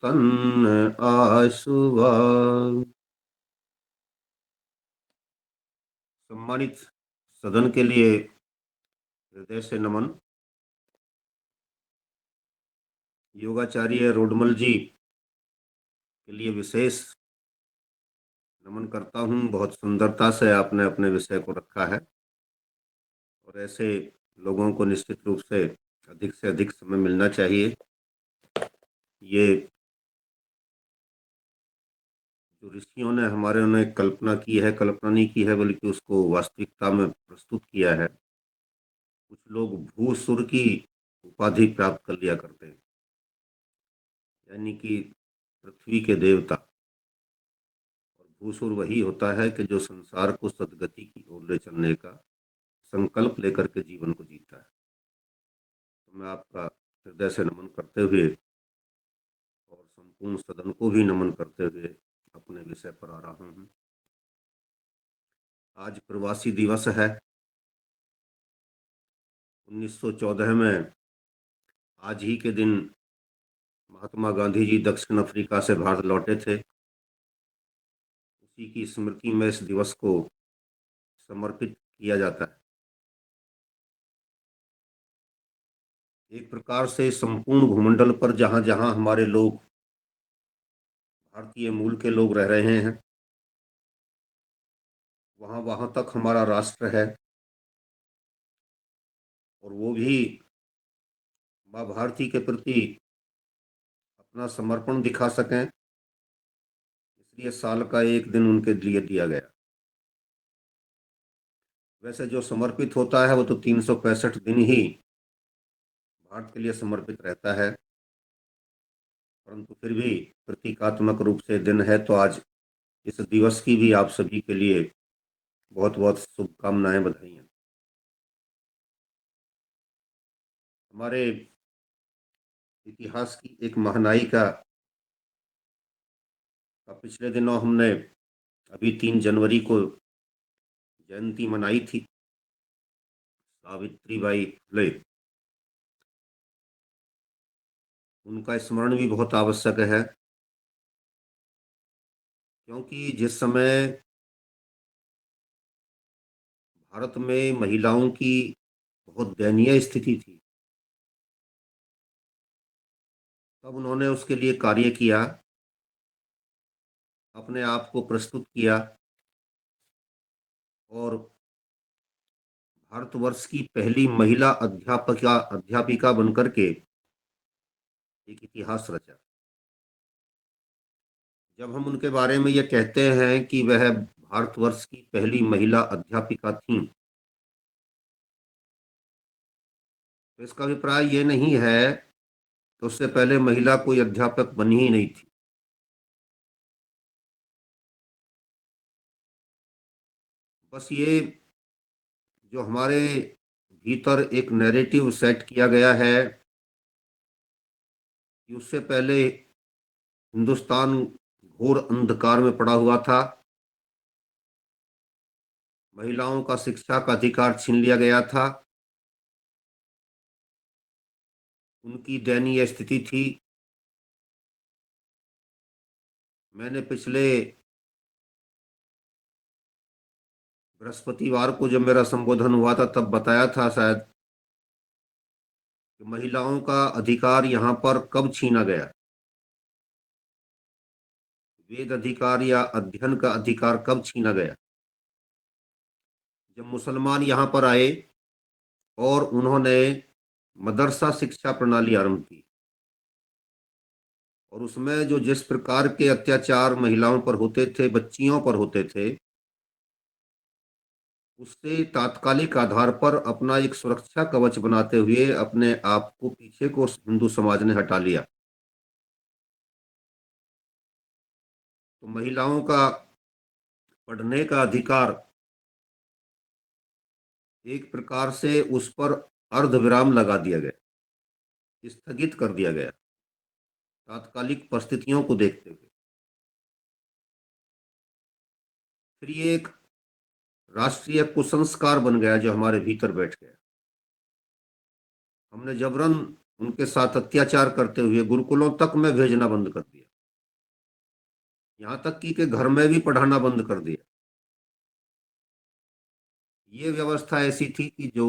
तन आसुआ। सम्मानित सदन के लिए हृदय से नमन। योगाचार्य रोडमल जी के लिए विशेष नमन करता हूँ। बहुत सुंदरता से आपने अपने विषय को रखा है और ऐसे लोगों को निश्चित रूप से अधिक समय मिलना चाहिए। ये जो ऋषियों ने हमारे उन्हें कल्पना की है, कल्पना नहीं की है बल्कि उसको वास्तविकता में प्रस्तुत किया है। कुछ लोग भूसुर की उपाधि प्राप्त कर लिया करते हैं, यानी कि पृथ्वी के देवता। और भूसुर वही होता है कि जो संसार को सदगति की ओर ले चलने का संकल्प लेकर के जीवन को जीता है। तो मैं आपका हृदय से नमन करते हुए और संपूर्ण सदन को भी नमन करते हुए अपने विषय पर आ रहा हूँ। आज प्रवासी दिवस है। 1914 में आज ही के दिन महात्मा गांधी जी दक्षिण अफ्रीका से भारत लौटे थे। उसी की स्मृति में इस दिवस को समर्पित किया जाता है। एक प्रकार से संपूर्ण भूमंडल पर जहां जहां हमारे लोग, भारतीय मूल के लोग रह रहे हैं, वहां वहां तक हमारा राष्ट्र है और वो भी माँ भारती के प्रति अपना समर्पण दिखा सकें, इसलिए साल का एक दिन उनके लिए दिया गया। वैसे जो समर्पित होता है वो तो 365 दिन ही भारत के लिए समर्पित रहता है, परंतु फिर भी प्रतीकात्मक रूप से दिन है। तो आज इस दिवस की भी आप सभी के लिए बहुत बहुत शुभकामनाएं, बधाइयाँ। हमारे इतिहास की एक महानायिका का पिछले दिनों हमने अभी 3 जनवरी को जयंती मनाई थी, सावित्रीबाई फुले। उनका स्मरण भी बहुत आवश्यक है, क्योंकि जिस समय भारत में महिलाओं की बहुत दयनीय स्थिति थी, तब उन्होंने उसके लिए कार्य किया, अपने आप को प्रस्तुत किया और भारतवर्ष की पहली महिला अध्यापिका बनकर के एक इतिहास रचा। जब हम उनके बारे में ये कहते हैं कि वह भारतवर्ष की पहली महिला अध्यापिका थीं, तो इसका अभिप्राय ये नहीं है कि उससे पहले महिला कोई अध्यापक बनी ही नहीं थी। बस ये जो हमारे भीतर एक नैरेटिव सेट किया गया है कि उससे पहले हिंदुस्तान घोर अंधकार में पड़ा हुआ था, महिलाओं का शिक्षा का अधिकार छीन लिया गया था, उनकी दयनीय स्थिति थी। मैंने पिछले बृहस्पतिवार को जब मेरा संबोधन हुआ था तब बताया था शायद कि महिलाओं का अधिकार यहाँ पर कब छीना गया। वेद अधिकार या अध्ययन का अधिकार कब छीना गया? जब मुसलमान यहाँ पर आए और उन्होंने मदरसा शिक्षा प्रणाली आरंभ की, और उसमें जो जिस प्रकार के अत्याचार महिलाओं पर होते थे, बच्चियों पर होते थे, उससे तात्कालिक आधार पर अपना एक सुरक्षा कवच बनाते हुए अपने आप को पीछे को हिंदू समाज ने हटा लिया। तो महिलाओं का पढ़ने का अधिकार एक प्रकार से उस पर अर्धविराम लगा दिया गया, स्थगित कर दिया गया तात्कालिक परिस्थितियों को देखते हुए। फिर ये एक राष्ट्रीय कुसंस्कार बन गया जो हमारे भीतर बैठ गया। हमने जबरन उनके साथ अत्याचार करते हुए गुरुकुलों तक में भेजना बंद कर दिया, यहाँ तक कि घर में भी पढ़ाना बंद कर दिया। ये व्यवस्था ऐसी थी कि जो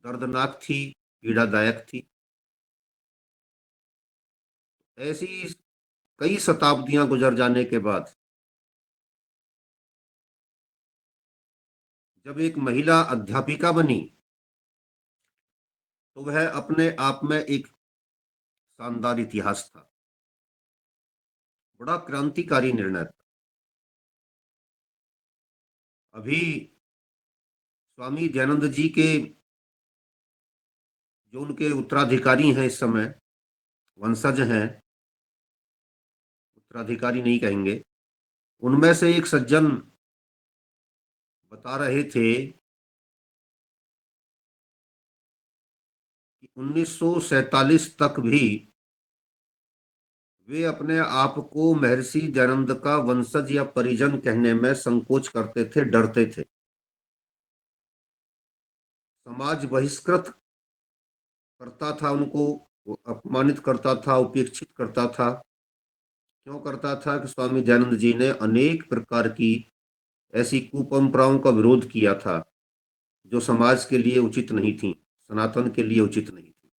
दर्दनाक थी, पीड़ादायक थी। ऐसी कई शताब्दियां गुजर जाने के बाद जब एक महिला अध्यापिका बनी, तो वह अपने आप में एक शानदार इतिहास था, बड़ा क्रांतिकारी निर्णय था। अभी स्वामी दयानंद जी के जो उनके उत्तराधिकारी हैं, इस समय वंशज हैं, उत्तराधिकारी नहीं कहेंगे, उनमें से एक सज्जन बता रहे थे कि 1947 तक भी वे अपने आप को महर्षि दयानंद का वंशज या परिजन कहने में संकोच करते थे, डरते थे। समाज बहिष्कृत करता था उनको, वो अपमानित करता था, उपेक्षित करता था। क्यों करता था? कि स्वामी दयानंद जी ने अनेक प्रकार की ऐसी कुपरंपराओं का विरोध किया था जो समाज के लिए उचित नहीं थी, सनातन के लिए उचित नहीं थी।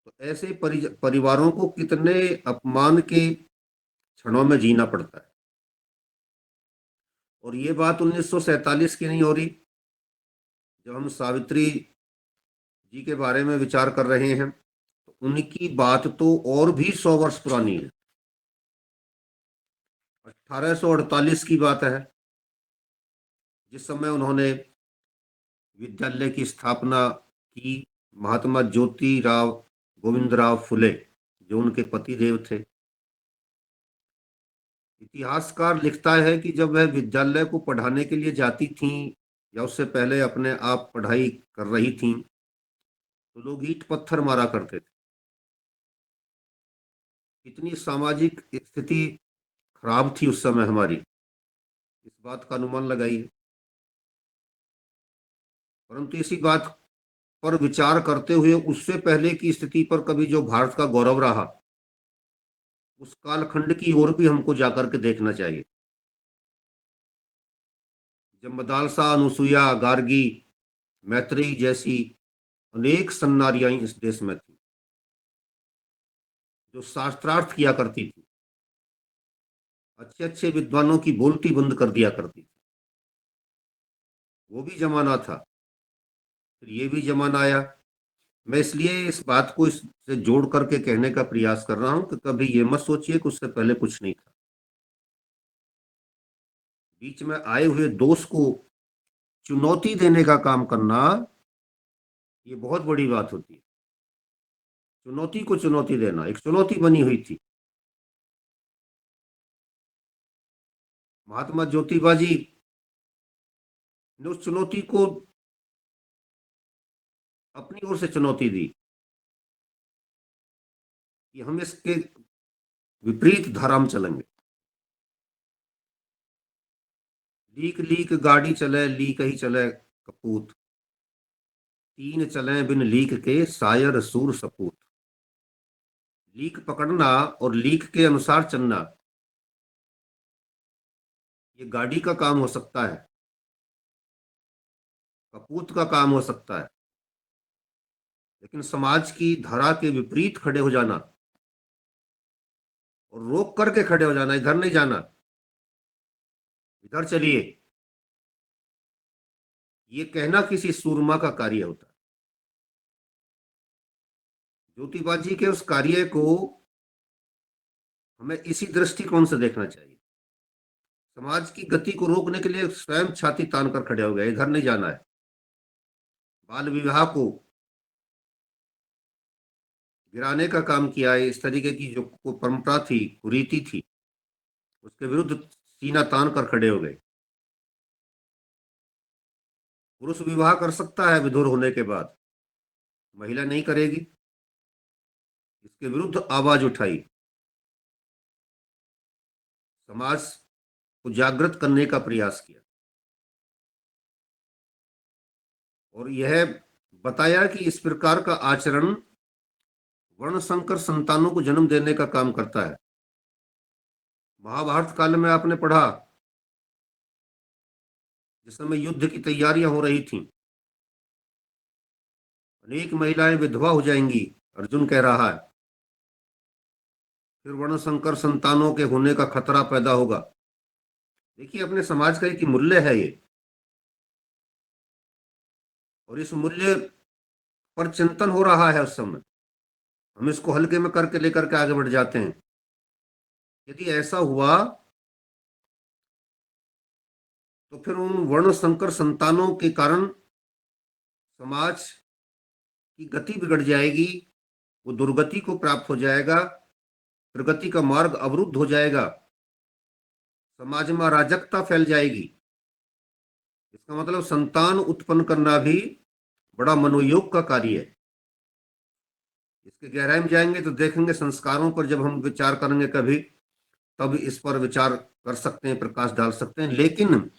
तो ऐसे परिवारों को कितने अपमान के क्षणों में जीना पड़ता है। और ये बात 1947 की नहीं हो रही। जब हम सावित्री जी के बारे में विचार कर रहे हैं, तो उनकी बात तो और भी 100 वर्ष पुरानी है। 1848 की बात है, जिस समय उन्होंने विद्यालय की स्थापना की। महात्मा ज्योतिराव गोविंदराव फुले, जो उनके पति देव थे। इतिहासकार लिखता है कि जब वह विद्यालय को पढ़ाने के लिए जाती थीं या उससे पहले अपने आप पढ़ाई कर रही थीं, तो लोग ईंट पत्थर मारा करते थे। इतनी सामाजिक स्थिति खराब थी उस समय हमारी, इस बात का अनुमान लगाइए। परंतु इसी बात पर विचार करते हुए उससे पहले की स्थिति पर कभी जो भारत का गौरव रहा, उस कालखंड की ओर भी हमको जाकर के देखना चाहिए। जब मदालसा, अनुसुईया, गार्गी, मैत्रेयी जैसी अनेक सन्नारियां इस देश में थी, जो शास्त्रार्थ किया करती थी, अच्छे अच्छे विद्वानों की बोलती बंद कर दिया करती थी। वो भी जमाना था, फिर ये भी जमाना आया। मैं इसलिए इस बात को इससे जोड़ करके कहने का प्रयास कर रहा हूं कि कभी ये मत सोचिए कि उससे पहले कुछ नहीं था। बीच में आए हुए दोष को चुनौती देने का काम करना, ये बहुत बड़ी बात होती है। चुनौती को चुनौती देना एक चुनौती बनी हुई थी। महात्मा ज्योतिबा जी ने उस चुनौती को अपनी ओर से चुनौती दी कि हम इसके विपरीत धारा में चलेंगे। लीक लीक गाड़ी चले, लीक ही चले कपूत, तीन चले बिन लीक के शायर सूर सपूत। लीक पकड़ना और लीक के अनुसार चलना, ये गाड़ी का काम हो सकता है, कपूत का काम हो सकता है। लेकिन समाज की धारा के विपरीत खड़े हो जाना और रोक करके खड़े हो जाना, इधर नहीं जाना, इधर चलिए, ये कहना किसी सूरमा का कार्य होता है। ज्योतिबा जी के उस कार्य को हमें इसी दृष्टिकोण से देखना चाहिए। समाज की गति को रोकने के लिए स्वयं छाती तान कर खड़े हो गए, इधर नहीं जाना है। बाल विवाह को गिराने का काम किया है। इस तरीके की जो परंपरा थी, कुरीति थी, उसके विरुद्ध सीना तान कर खड़े हो गए। पुरुष विवाह कर सकता है विधुर होने के बाद, महिला नहीं करेगी, इसके विरुद्ध आवाज उठाई। समाज को जागृत करने का प्रयास किया। और यह बताया कि इस प्रकार का आचरण वर्ण संकर संतानों को जन्म देने का काम करता है। महाभारत काल में आपने पढ़ा, जिस समय युद्ध की तैयारियां हो रही थीं, अनेक महिलाएं विधवा हो जाएंगी, अर्जुन कह रहा है, फिर वर्ण संकर संतानों के होने का खतरा पैदा होगा। देखिए, अपने समाज का एक मूल्य है ये, और इस मूल्य पर चिंतन हो रहा है उस समय। हम इसको हल्के में करके लेकर के आगे बढ़ जाते हैं। यदि ऐसा हुआ तो फिर उन वर्ण संकर संतानों के कारण समाज की गति बिगड़ जाएगी, वो दुर्गति को प्राप्त हो जाएगा, प्रगति का मार्ग अवरुद्ध हो जाएगा, समाज में अराजकता फैल जाएगी। इसका मतलब संतान उत्पन्न करना भी बड़ा मनोयोग का कार्य है। इसके गहराई में जाएंगे तो देखेंगे, संस्कारों पर जब हम विचार करेंगे कभी, तब इस पर विचार कर सकते हैं, प्रकाश डाल सकते हैं। लेकिन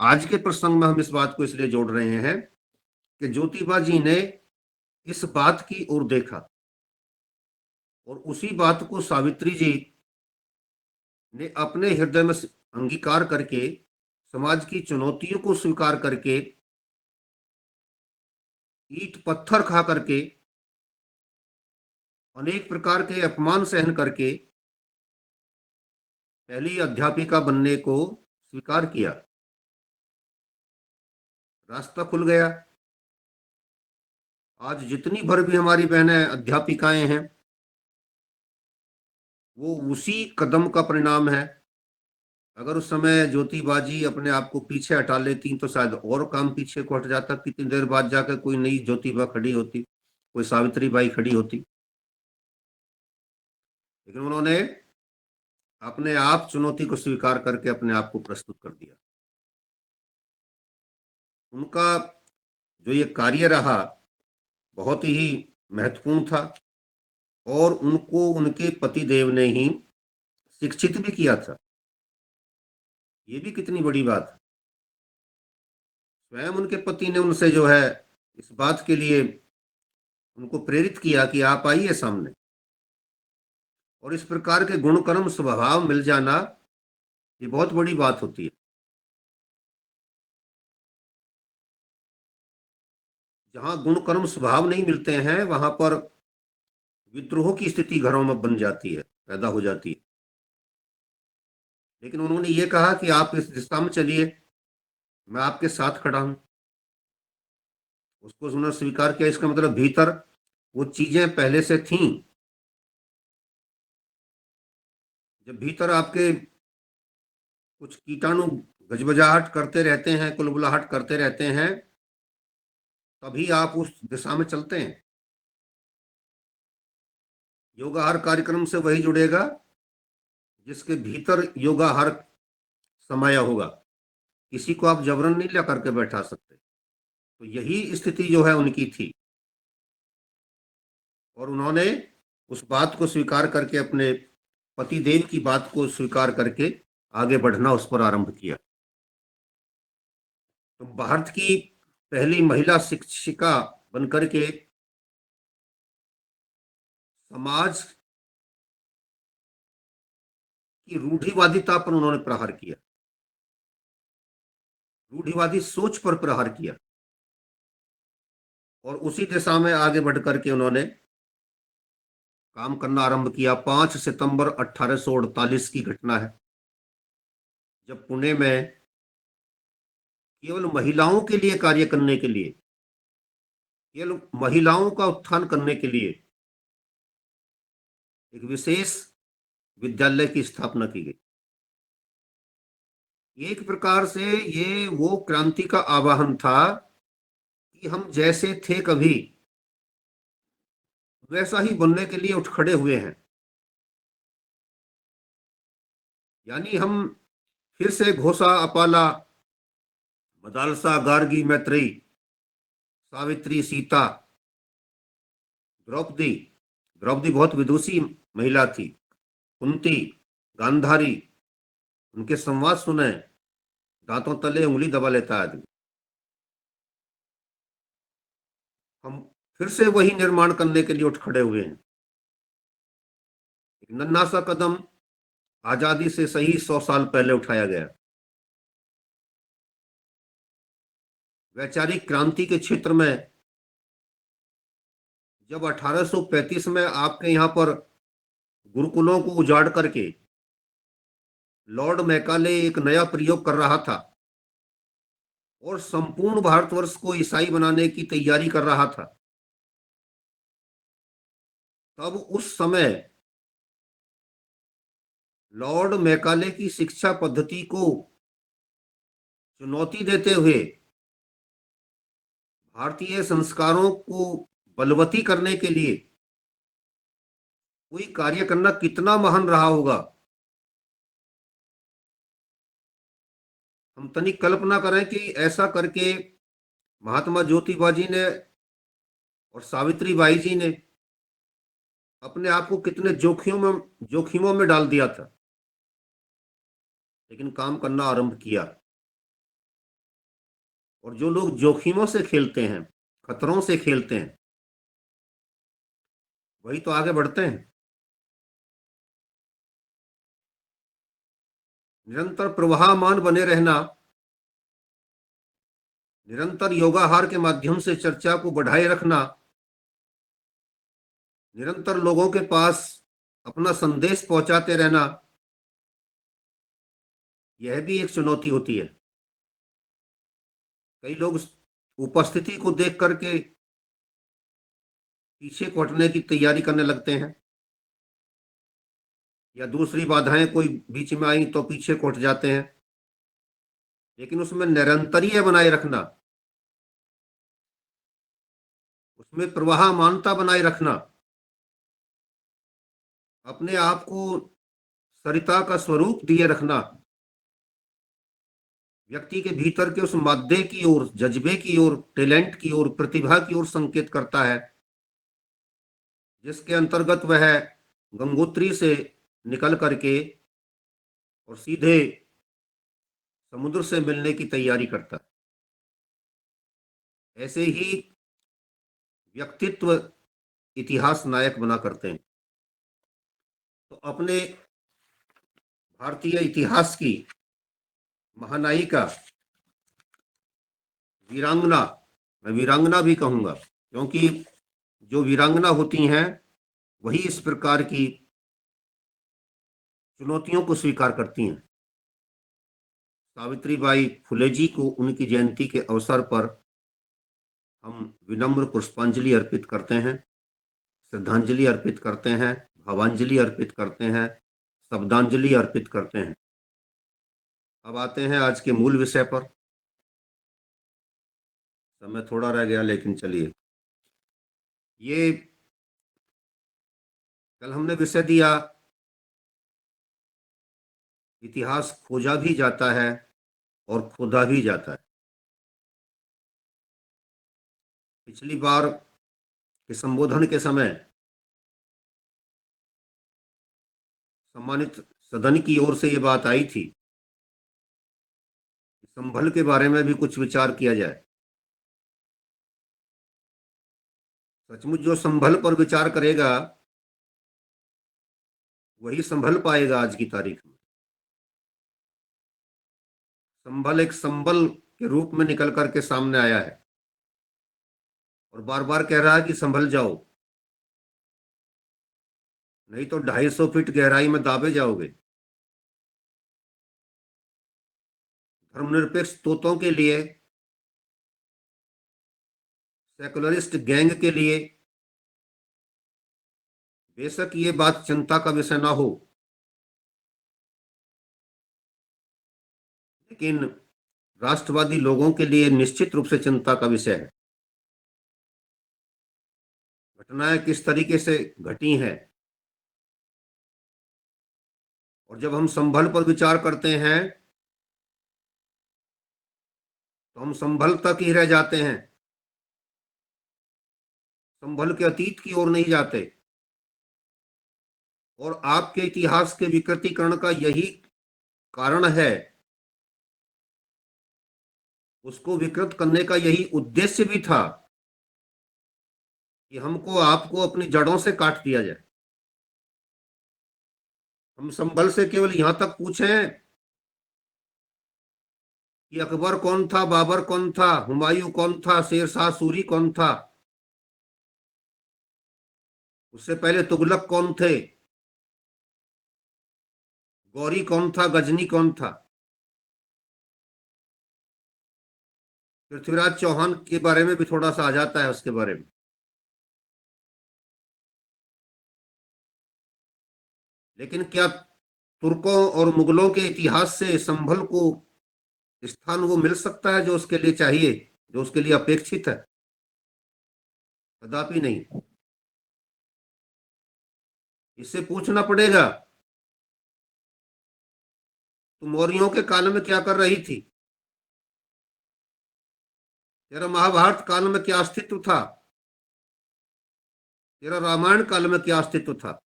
आज के प्रसंग में हम इस बात को इसलिए जोड़ रहे हैं कि ज्योतिबा जी ने इस बात की ओर देखा, और उसी बात को सावित्री जी ने अपने हृदय में अंगीकार करके, समाज की चुनौतियों को स्वीकार करके, ईंट पत्थर खा करके, अनेक प्रकार के अपमान सहन करके पहली अध्यापिका बनने को स्वीकार किया। रास्ता खुल गया। आज जितनी भर भी हमारी बहनें अध्यापिकाएं हैं, वो उसी कदम का परिणाम है। अगर उस समय ज्योतिबा जी अपने आप को पीछे हटा लेती तो शायद और काम पीछे को हट जाता, कितनी देर बाद जाकर कोई नई ज्योतिबा खड़ी होती, कोई सावित्री बाई खड़ी होती। लेकिन उन्होंने अपने आप चुनौती को स्वीकार करके अपने आप को प्रस्तुत कर दिया। उनका जो ये कार्य रहा बहुत ही महत्वपूर्ण था, और उनको उनके पतिदेव ने ही शिक्षित भी किया था। ये भी कितनी बड़ी बात है। स्वयं उनके पति ने उनसे जो है इस बात के लिए उनको प्रेरित किया कि आप आइए सामने। और इस प्रकार के गुण कर्म स्वभाव मिल जाना, ये बहुत बड़ी बात होती है। जहां गुण कर्म स्वभाव नहीं मिलते हैं, वहां पर विद्रोह की स्थिति घरों में बन जाती है, पैदा हो जाती है। लेकिन उन्होंने ये कहा कि आप इस दिशा में चलिए, मैं आपके साथ खड़ा हूं। उसको उन्होंने स्वीकार किया। इसका मतलब भीतर वो चीजें पहले से थीं। जब भीतर आपके कुछ कीटाणु गजबजाहट करते रहते हैं, कुलबुलाहट करते रहते हैं, तभी आप उस दिशा में चलते हैं। योगाहार कार्यक्रम से वही जुड़ेगा जिसके भीतर योगाहार समाया होगा। किसी को आप जबरन नहीं ला करके बैठा सकते। तो यही स्थिति जो है उनकी थी, और उन्होंने उस बात को स्वीकार करके, अपने पतिदेव की बात को स्वीकार करके आगे बढ़ना उस पर आरंभ किया। तो भारत की पहली महिला शिक्षिका बनकर के समाज की रूढ़िवादिता पर उन्होंने प्रहार किया, रूढ़िवादी सोच पर प्रहार किया, और उसी दिशा में आगे बढ़ करके उन्होंने काम करना आरंभ किया। 5 सितंबर 1848 की घटना है, जब पुणे में केवल महिलाओं के लिए कार्य करने के लिए, केवल महिलाओं का उत्थान करने के लिए एक विशेष विद्यालय की स्थापना की गई। एक प्रकार से ये वो क्रांति का आवाहन था कि हम जैसे थे कभी, वैसा ही बनने के लिए उठ खड़े हुए हैं। यानी हम फिर से घोषा, अपाला, मदालसा, गार्गी, मैत्रेयी, सावित्री, सीता, द्रौपदी, द्रौपदी बहुत विदुषी महिला थी, कुंती, गांधारी, उनके संवाद सुने, दांतों तले उंगली दबा लेता आदमी। हम फिर से वही निर्माण करने के लिए उठ खड़े हुए हैं। एक नन्हा सा कदम आजादी से सही 100 साल पहले उठाया गया। वैचारिक क्रांति के क्षेत्र में जब 1835 में आपके यहाँ पर गुरुकुलों को उजाड़ करके लॉर्ड मैकाले एक नया प्रयोग कर रहा था और संपूर्ण भारतवर्ष को ईसाई बनाने की तैयारी कर रहा था, तब उस समय लॉर्ड मैकाले की शिक्षा पद्धति को चुनौती देते हुए भारतीय संस्कारों को बलवती करने के लिए कोई कार्य करना कितना महान रहा होगा। हम तनिक कल्पना करें कि ऐसा करके महात्मा ज्योतिबा जी ने और सावित्री बाई जी ने अपने आप को कितने जोखिमों में डाल दिया था, लेकिन काम करना आरंभ किया। और जो लोग जोखिमों से खेलते हैं, खतरों से खेलते हैं, वही तो आगे बढ़ते हैं। निरंतर प्रवाहमान बने रहना, निरंतर योगाहार के माध्यम से चर्चा को बढ़ाए रखना, निरंतर लोगों के पास अपना संदेश पहुंचाते रहना, यह भी एक चुनौती होती है। कई लोग उपस्थिति को देख करके पीछे को हटने की तैयारी करने लगते हैं, या दूसरी बाधाएं कोई बीच में आई तो पीछे को हट जाते हैं। लेकिन उसमें निरंतरीय बनाए रखना, उसमें प्रवाहमानता बनाए रखना, अपने आप को सरिता का स्वरूप दिए रखना, व्यक्ति के भीतर के उस मादे की ओर, जज्बे की ओर, टैलेंट की ओर, प्रतिभा की ओर संकेत करता है, जिसके अंतर्गत वह गंगोत्री से निकल करके और सीधे समुद्र से मिलने की तैयारी करता है। ऐसे ही व्यक्तित्व इतिहास नायक बना करते हैं। तो अपने भारतीय इतिहास की महानायिका, वीरांगना, मैं वीरांगना भी कहूंगा, क्योंकि जो वीरांगना होती हैं वही इस प्रकार की चुनौतियों को स्वीकार करती हैं। सावित्रीबाई फुले जी को उनकी जयंती के अवसर पर हम विनम्र पुष्पांजलि अर्पित करते हैं, श्रद्धांजलि अर्पित करते हैं, भावांजलि अर्पित करते हैं, शब्दांजलि अर्पित करते हैं। अब आते हैं आज के मूल विषय पर। समय थोड़ा रह गया, लेकिन चलिए, ये कल हमने विषय दिया, इतिहास खोजा भी जाता है और खोदा भी जाता है। पिछली बार के संबोधन के समय सम्मानित सदन की ओर से ये बात आई थी कि संभल के बारे में भी कुछ विचार किया जाए। सचमुच जो संभल पर विचार करेगा वही संभल पाएगा। आज की तारीख में संभल एक संबल के रूप में निकल करके सामने आया है और बार बार कह रहा है कि संभल जाओ, नहीं तो 250 फीट गहराई में दाबे जाओगे। धर्मनिरपेक्ष तोतों के लिए, सेकुलरिस्ट गैंग के लिए बेशक ये बात चिंता का विषय ना हो, लेकिन राष्ट्रवादी लोगों के लिए निश्चित रूप से चिंता का विषय है। घटनाएं किस तरीके से घटी हैं, और जब हम संभल पर विचार करते हैं तो हम संभल तक ही रह जाते हैं, संभल के अतीत की ओर नहीं जाते। और आपके इतिहास के विकृतीकरण का यही कारण है, उसको विकृत करने का यही उद्देश्य भी था कि हमको आपको अपनी जड़ों से काट दिया जाए। हम संभल से केवल यहां तक पूछें कि अकबर कौन था, बाबर कौन था, हुमायूं कौन था, शेरशाह सूरी कौन था, उससे पहले तुगलक कौन थे, गौरी कौन था, गजनी कौन था, पृथ्वीराज चौहान के बारे में भी थोड़ा सा आ जाता है उसके बारे में। लेकिन क्या तुर्कों और मुगलों के इतिहास से संभल को स्थान वो मिल सकता है जो उसके लिए चाहिए, जो उसके लिए अपेक्षित है? कदापि नहीं। इससे पूछना पड़ेगा, तुम मौर्यों के काल में क्या कर रही थी? तेरा महाभारत काल में क्या अस्तित्व था? तेरा रामायण काल में क्या अस्तित्व था?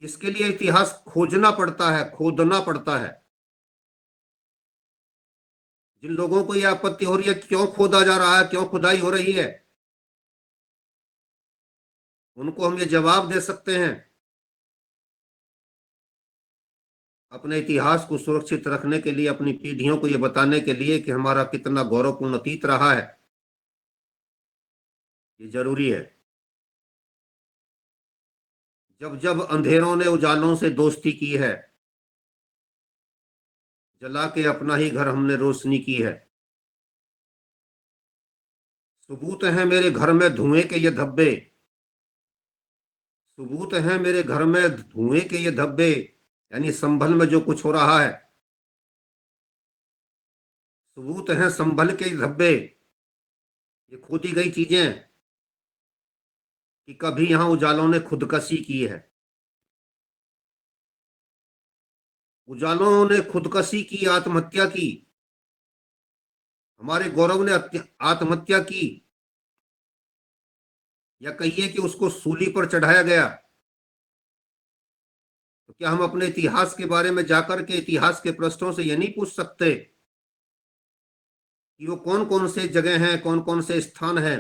इसके लिए इतिहास खोजना पड़ता है, खोदना पड़ता है। जिन लोगों को यह आपत्ति हो रही है क्यों खोदा जा रहा है, क्यों खुदाई हो रही है, उनको हम ये जवाब दे सकते हैं, अपने इतिहास को सुरक्षित रखने के लिए, अपनी पीढ़ियों को ये बताने के लिए कि हमारा कितना गौरवपूर्ण अतीत रहा है। ये जरूरी है। जब जब अंधेरों ने उजालों से दोस्ती की है, जला के अपना ही घर हमने रोशनी की है। सबूत है मेरे घर में धुएं के ये धब्बे, सबूत है मेरे घर में धुएं के ये धब्बे, यानी संभल में जो कुछ हो रहा है, सबूत है संभल के ये धब्बे, ये खोदी गई चीजें कि कभी यहां उजालों ने खुदकशी की है। उजालों ने खुदकशी की, आत्महत्या की, हमारे गौरव ने आत्महत्या की, या कहिए कि उसको सूली पर चढ़ाया गया। तो क्या हम अपने इतिहास के बारे में जाकर के इतिहास के पृष्ठों से ये नहीं पूछ सकते कि वो कौन कौन से जगह हैं, कौन कौन से स्थान हैं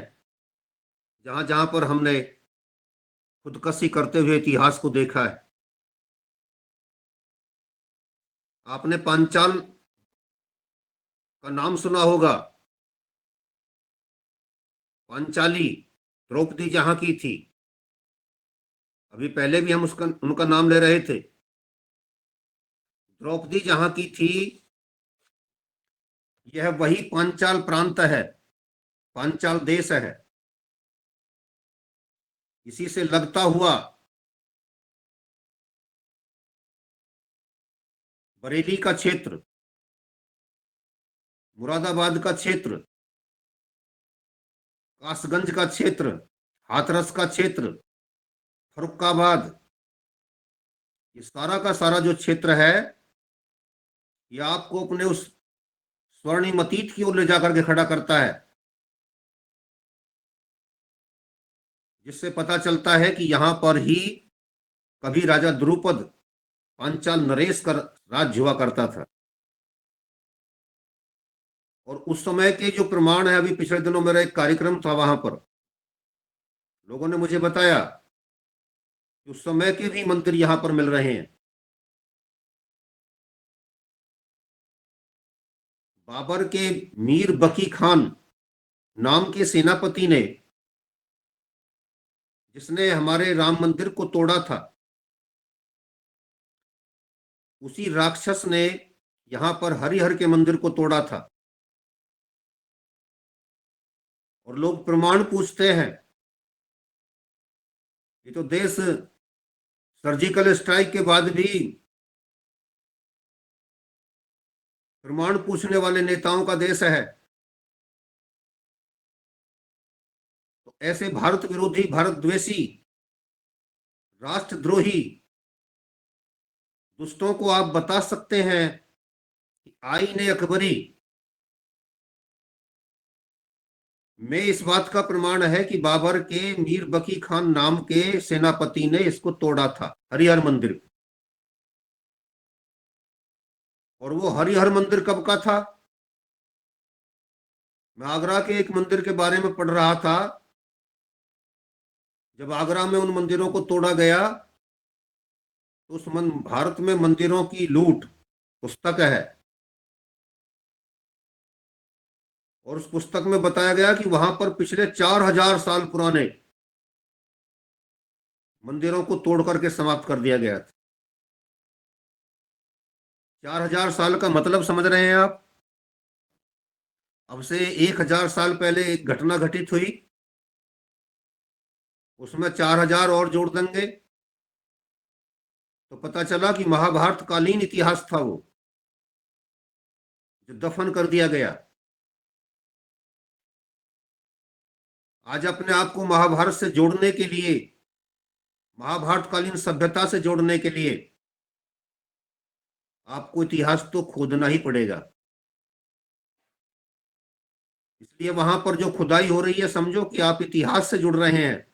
जहां जहां पर हमने खुदकशी करते हुए इतिहास को देखा है? आपने पांचाल का नाम सुना होगा। पांचाली, द्रौपदी जहां की थी, अभी पहले भी हम उसका उनका नाम ले रहे थे। द्रौपदी जहां की थी, यह वही पांचाल प्रांत है, पांचाल देश है। इसी से लगता हुआ बरेली का क्षेत्र, मुरादाबाद का क्षेत्र, कासगंज का क्षेत्र, हाथरस का क्षेत्र, फरुखाबाद, ये सारा का सारा जो क्षेत्र है, ये आपको अपने उस स्वर्णिम अतीत की ओर ले जाकर के खड़ा करता है, जिससे पता चलता है कि यहां पर ही कभी राजा द्रुपद पांचाल नरेश का राज्य हुआ करता था। और उस समय के जो प्रमाण है, अभी पिछले दिनों मेरा एक कार्यक्रम था, वहां पर लोगों ने मुझे बताया कि उस समय के भी मंदिर यहां पर मिल रहे हैं। बाबर के मीर बकी खान नाम के सेनापति ने, जिसने हमारे राम मंदिर को तोड़ा था, उसी राक्षस ने यहां पर हरिहर के मंदिर को तोड़ा था। और लोग प्रमाण पूछते हैं। ये तो देश सर्जिकल स्ट्राइक के बाद भी प्रमाण पूछने वाले नेताओं का देश है। तो ऐसे भारत विरोधी, भारत द्वेषी, राष्ट्रद्रोही दुष्टों को आप बता सकते हैं कि आईने अकबरी में इस बात का प्रमाण है कि बाबर के मीर बकी खान नाम के सेनापति ने इसको तोड़ा था, हरिहर मंदिर। और वो हरिहर मंदिर कब का था? मैं आगरा के एक मंदिर के बारे में पढ़ रहा था। जब आगरा में उन मंदिरों को तोड़ा गया तो भारत में मंदिरों की लूट पुस्तक है, और उस पुस्तक में बताया गया कि वहां पर पिछले 4000 साल पुराने मंदिरों को तोड़ करके समाप्त कर दिया गया था। 4000 साल का मतलब समझ रहे हैं आप? अब से 1000 साल पहले एक घटना घटित हुई, उसमें 4000 और जोड़ देंगे तो पता चला कि महाभारत कालीन इतिहास था वो, जो दफन कर दिया गया। आज अपने आप को महाभारत से जोड़ने के लिए, महाभारत कालीन सभ्यता से जोड़ने के लिए आपको इतिहास तो खोदना ही पड़ेगा। इसलिए वहां पर जो खुदाई हो रही है, समझो कि आप इतिहास से जुड़ रहे हैं,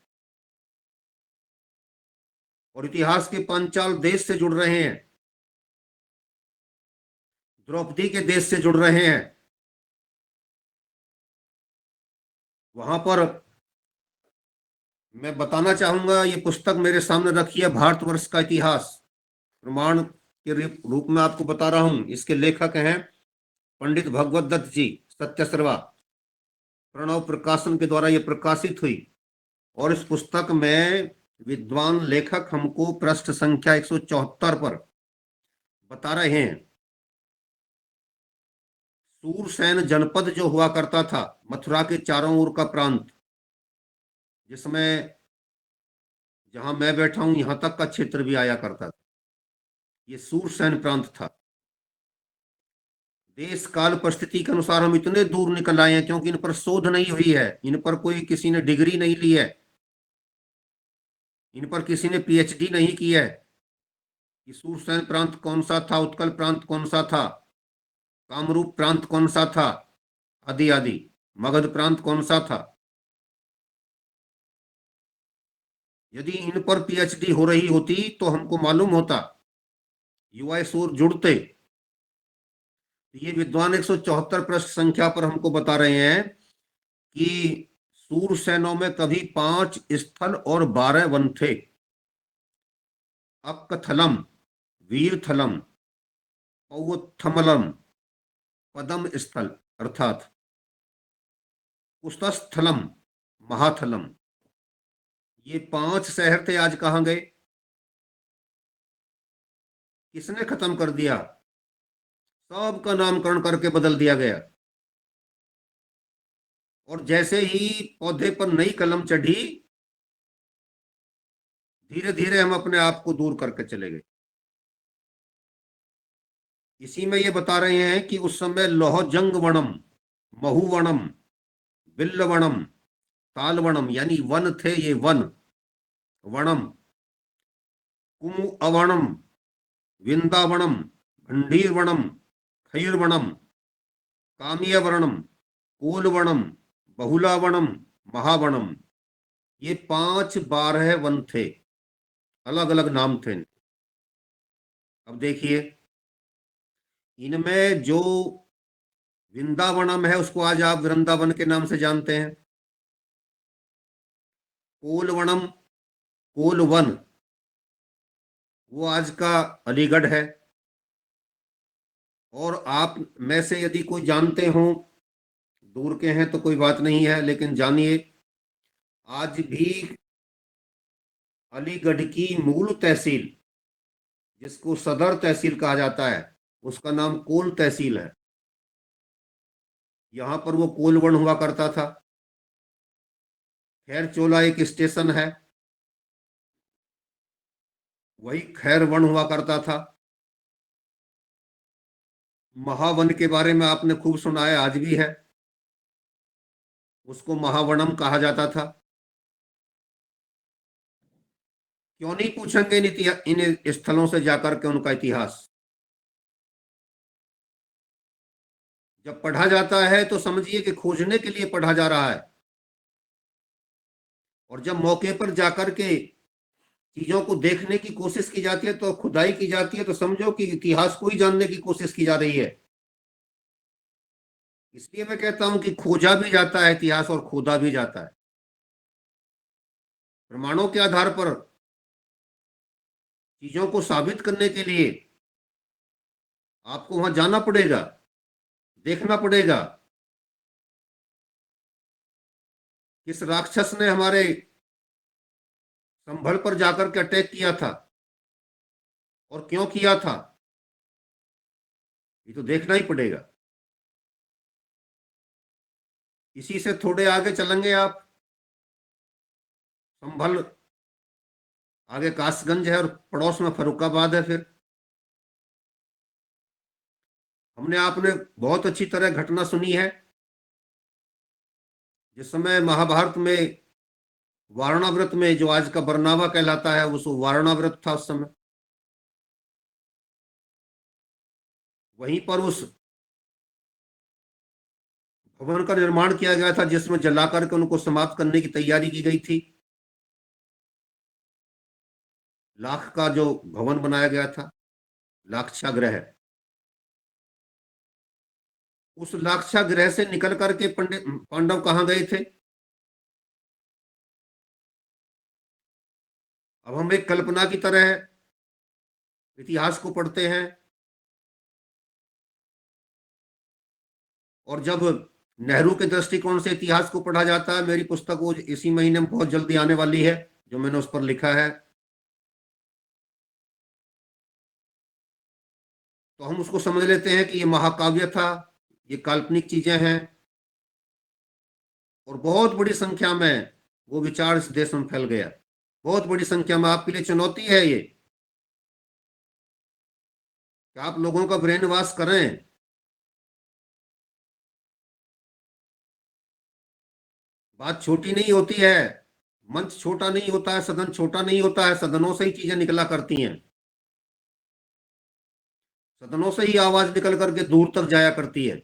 और इतिहास के पांचाल देश से जुड़ रहे हैं, द्रौपदी के देश से जुड़ रहे हैं। वहां पर मैं बताना चाहूंगा, ये पुस्तक मेरे सामने रखी है, भारतवर्ष का इतिहास, प्रमाण के रूप में आपको बता रहा हूं। इसके लेखक हैं पंडित भगवत दत्त जी, सत्यसरवा, प्रणव प्रकाशन के द्वारा ये प्रकाशित हुई। और इस पुस्तक में विद्वान लेखक हमको पृष्ठ संख्या 174 पर बता रहे हैं, सूरसेन जनपद जो हुआ करता था, मथुरा के चारों ओर का प्रांत, जिसमें जहां मैं बैठा हूं यहां तक का क्षेत्र भी आया करता था, ये सूरसेन प्रांत था। देश काल परिस्थिति के अनुसार हम इतने दूर निकल आए हैं क्योंकि इन पर शोध नहीं हुई है, इन पर कोई किसी ने डिग्री नहीं ली है, इन पर किसी ने पीएचडी नहीं की है कि सूरसेन प्रांत कौन सा था, उत्कल प्रांत कौन सा था, कामरूप प्रांत कौन सा था, आदि आदि, मगध प्रांत कौन सा था। यदि इन पर पीएचडी हो रही होती तो हमको मालूम होता, युवा सूर जुड़ते। ये विद्वान 174 पृष्ठ संख्या पर हमको बता रहे हैं कि सूरसेनों में कभी 5 स्थल और 12 वन थे। अक्कथलम, वीरथलम, पौवत्थमलम, पदम स्थल अर्थात कुशस्थलम, महाथलम, ये 5 शहर थे। आज कहां गए? किसने खत्म कर दिया? सबका नामकरण करके बदल दिया गया। और जैसे ही पौधे पर नई कलम चढ़ी, धीरे धीरे हम अपने आप को दूर करके चले गए। इसी में ये बता रहे हैं कि उस समय लोह जंग वनम, महुवनम, बिल्लवनम, तालवनम, यानी वन थे ये वन, वनम, कुमु अवनम, विंदावनम, भंडीरवनम, खैरवनम, कामियवरणम, कोलवनम, बहुलावनम, महावनम, ये 5-12 वन थे, अलग अलग नाम थे। अब देखिए, इनमें जो वृंदावनम है उसको आज आप वृंदावन के नाम से जानते हैं। कोलवनम, कोलवन, वो आज का अलीगढ़ है। और आप में से यदि कोई जानते हो, दूर के हैं तो कोई बात नहीं है, लेकिन जानिए, आज भी अलीगढ़ की मूल तहसील, जिसको सदर तहसील कहा जाता है, उसका नाम कोल तहसील है। यहां पर वो कोलवन हुआ करता था। खैर चोला एक स्टेशन है, वही खैरवन हुआ करता था। महावन के बारे में आपने खूब सुना है, आज भी है, उसको महावनम कहा जाता था। क्यों नहीं पूछेंगे इन स्थलों से जाकर के उनका इतिहास? जब पढ़ा जाता है तो समझिए कि खोजने के लिए पढ़ा जा रहा है, और जब मौके पर जाकर के चीजों को देखने की कोशिश की जाती है, तो खुदाई की जाती है, तो समझो कि इतिहास को ही जानने की कोशिश की जा रही है। इसलिए मैं कहता हूं कि खोजा भी जाता है इतिहास और खोदा भी जाता है। प्रमाणों के आधार पर चीजों को साबित करने के लिए आपको वहां जाना पड़ेगा, देखना पड़ेगा किस राक्षस ने हमारे संभल पर जाकर के अटैक किया था और क्यों किया था, ये तो देखना ही पड़ेगा। इसी से थोड़े आगे चलेंगे आप, संभल आगे कासगंज है और पड़ोस में फर्रुखाबाद है। फिर हमने आपने बहुत अच्छी तरह घटना सुनी है, जिस समय महाभारत में वारणाव्रत में, जो आज का बरनावा कहलाता है, उस वारणाव्रत था उस समय। वहीं पर उस भवन का निर्माण किया गया था जिसमें जलाकर के उनको समाप्त करने की तैयारी की गई थी। लाख का जो भवन बनाया गया था, लाक्षागृह, उस लाक्षागृह से निकल करके पंडित पांडव कहाँ गए थे? अब हम एक कल्पना की तरह इतिहास को पढ़ते हैं, और जब नेहरू के दृष्टिकोण से इतिहास को पढ़ा जाता है, मेरी पुस्तक वो इसी महीने में बहुत जल्दी आने वाली है, जो मैंने उस पर लिखा है, तो हम उसको समझ लेते हैं कि ये महाकाव्य था, ये काल्पनिक चीजें हैं, और बहुत बड़ी संख्या में वो विचार इस देश में फैल गया। बहुत बड़ी संख्या में। आपके लिए चुनौती है ये कि आप लोगों का ब्रेन वॉश करें। बात छोटी नहीं होती है, मंच छोटा नहीं होता है, सदन छोटा नहीं होता है, सदनों से ही चीजें निकला करती हैं, सदनों से ही आवाज निकल करके दूर तक जाया करती है,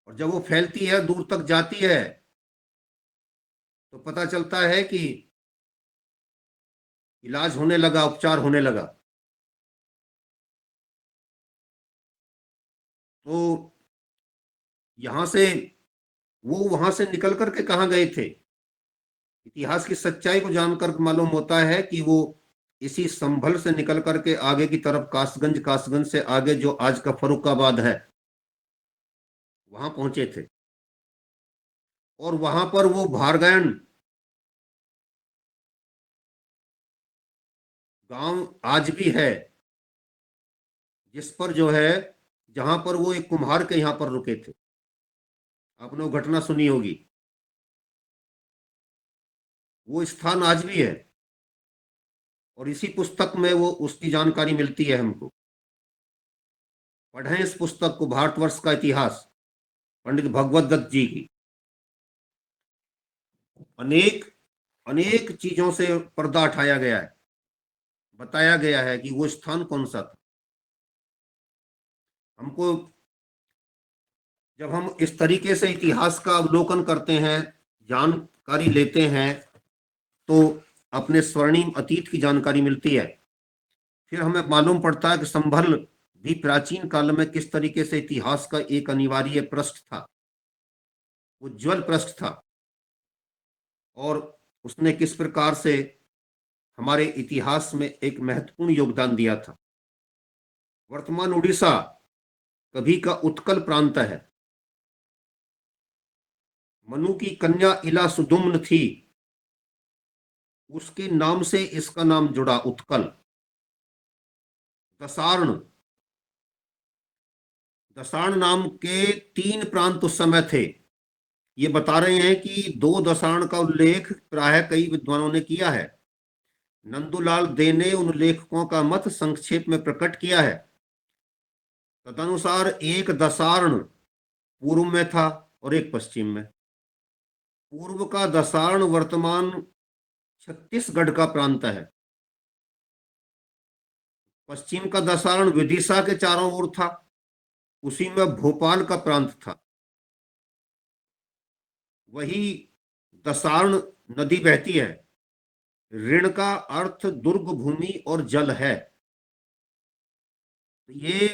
और जब वो फैलती है, दूर तक जाती है, तो पता चलता है कि इलाज होने लगा, उपचार होने लगा। तो यहां से वो वहां से निकल करके कहाँ गए थे? इतिहास की सच्चाई को जानकर मालूम होता है कि वो इसी संभल से निकल करके आगे की तरफ कासगंज, कासगंज से आगे जो आज का फर्रुखाबाद है, वहां पहुंचे थे। और वहां पर वो भारगायन गांव आज भी है, जिस पर जो है, जहां पर वो एक कुम्हार के यहां पर रुके थे। आपने वो घटना सुनी होगी। वो स्थान आज भी है, और इसी पुस्तक में वो उसकी जानकारी मिलती है हमको। पढ़ें इस पुस्तक को, भारतवर्ष का इतिहास, पंडित भगवत दत्त जी की। अनेक अनेक चीजों से पर्दा हटाया गया है, बताया गया है कि वो स्थान कौन सा था। हमको, जब हम इस तरीके से इतिहास का अवलोकन करते हैं, जानकारी लेते हैं, तो अपने स्वर्णिम अतीत की जानकारी मिलती है। फिर हमें मालूम पड़ता है कि संभल भी प्राचीन काल में किस तरीके से इतिहास का एक अनिवार्य पृष्ठ था, उज्जवल पृष्ठ था, और उसने किस प्रकार से हमारे इतिहास में एक महत्वपूर्ण योगदान दिया था। वर्तमान उड़ीसा कभी का उत्कल प्रांत है। मनु की कन्या इला सुदुम्न थी, उसके नाम से इसका नाम जुड़ा, उत्कल। दसार्ण, दसार्ण नाम के 3 प्रांत उस समय थे। ये बता रहे हैं कि 2 दसार्ण का उल्लेख प्राय कई विद्वानों ने किया है। नंदूलाल दे ने उन लेखकों का मत संक्षेप में प्रकट किया है। तदनुसार एक दसार्ण पूर्व में था और एक पश्चिम में। पूर्व का दसार्ण वर्तमान छत्तीसगढ़ का प्रांत है। पश्चिम का दसार्ण विदिशा के चारों ओर था, उसी में भोपाल का प्रांत था। वही दसार्ण नदी बहती है। ऋण का अर्थ दुर्ग भूमि और जल है। तो ये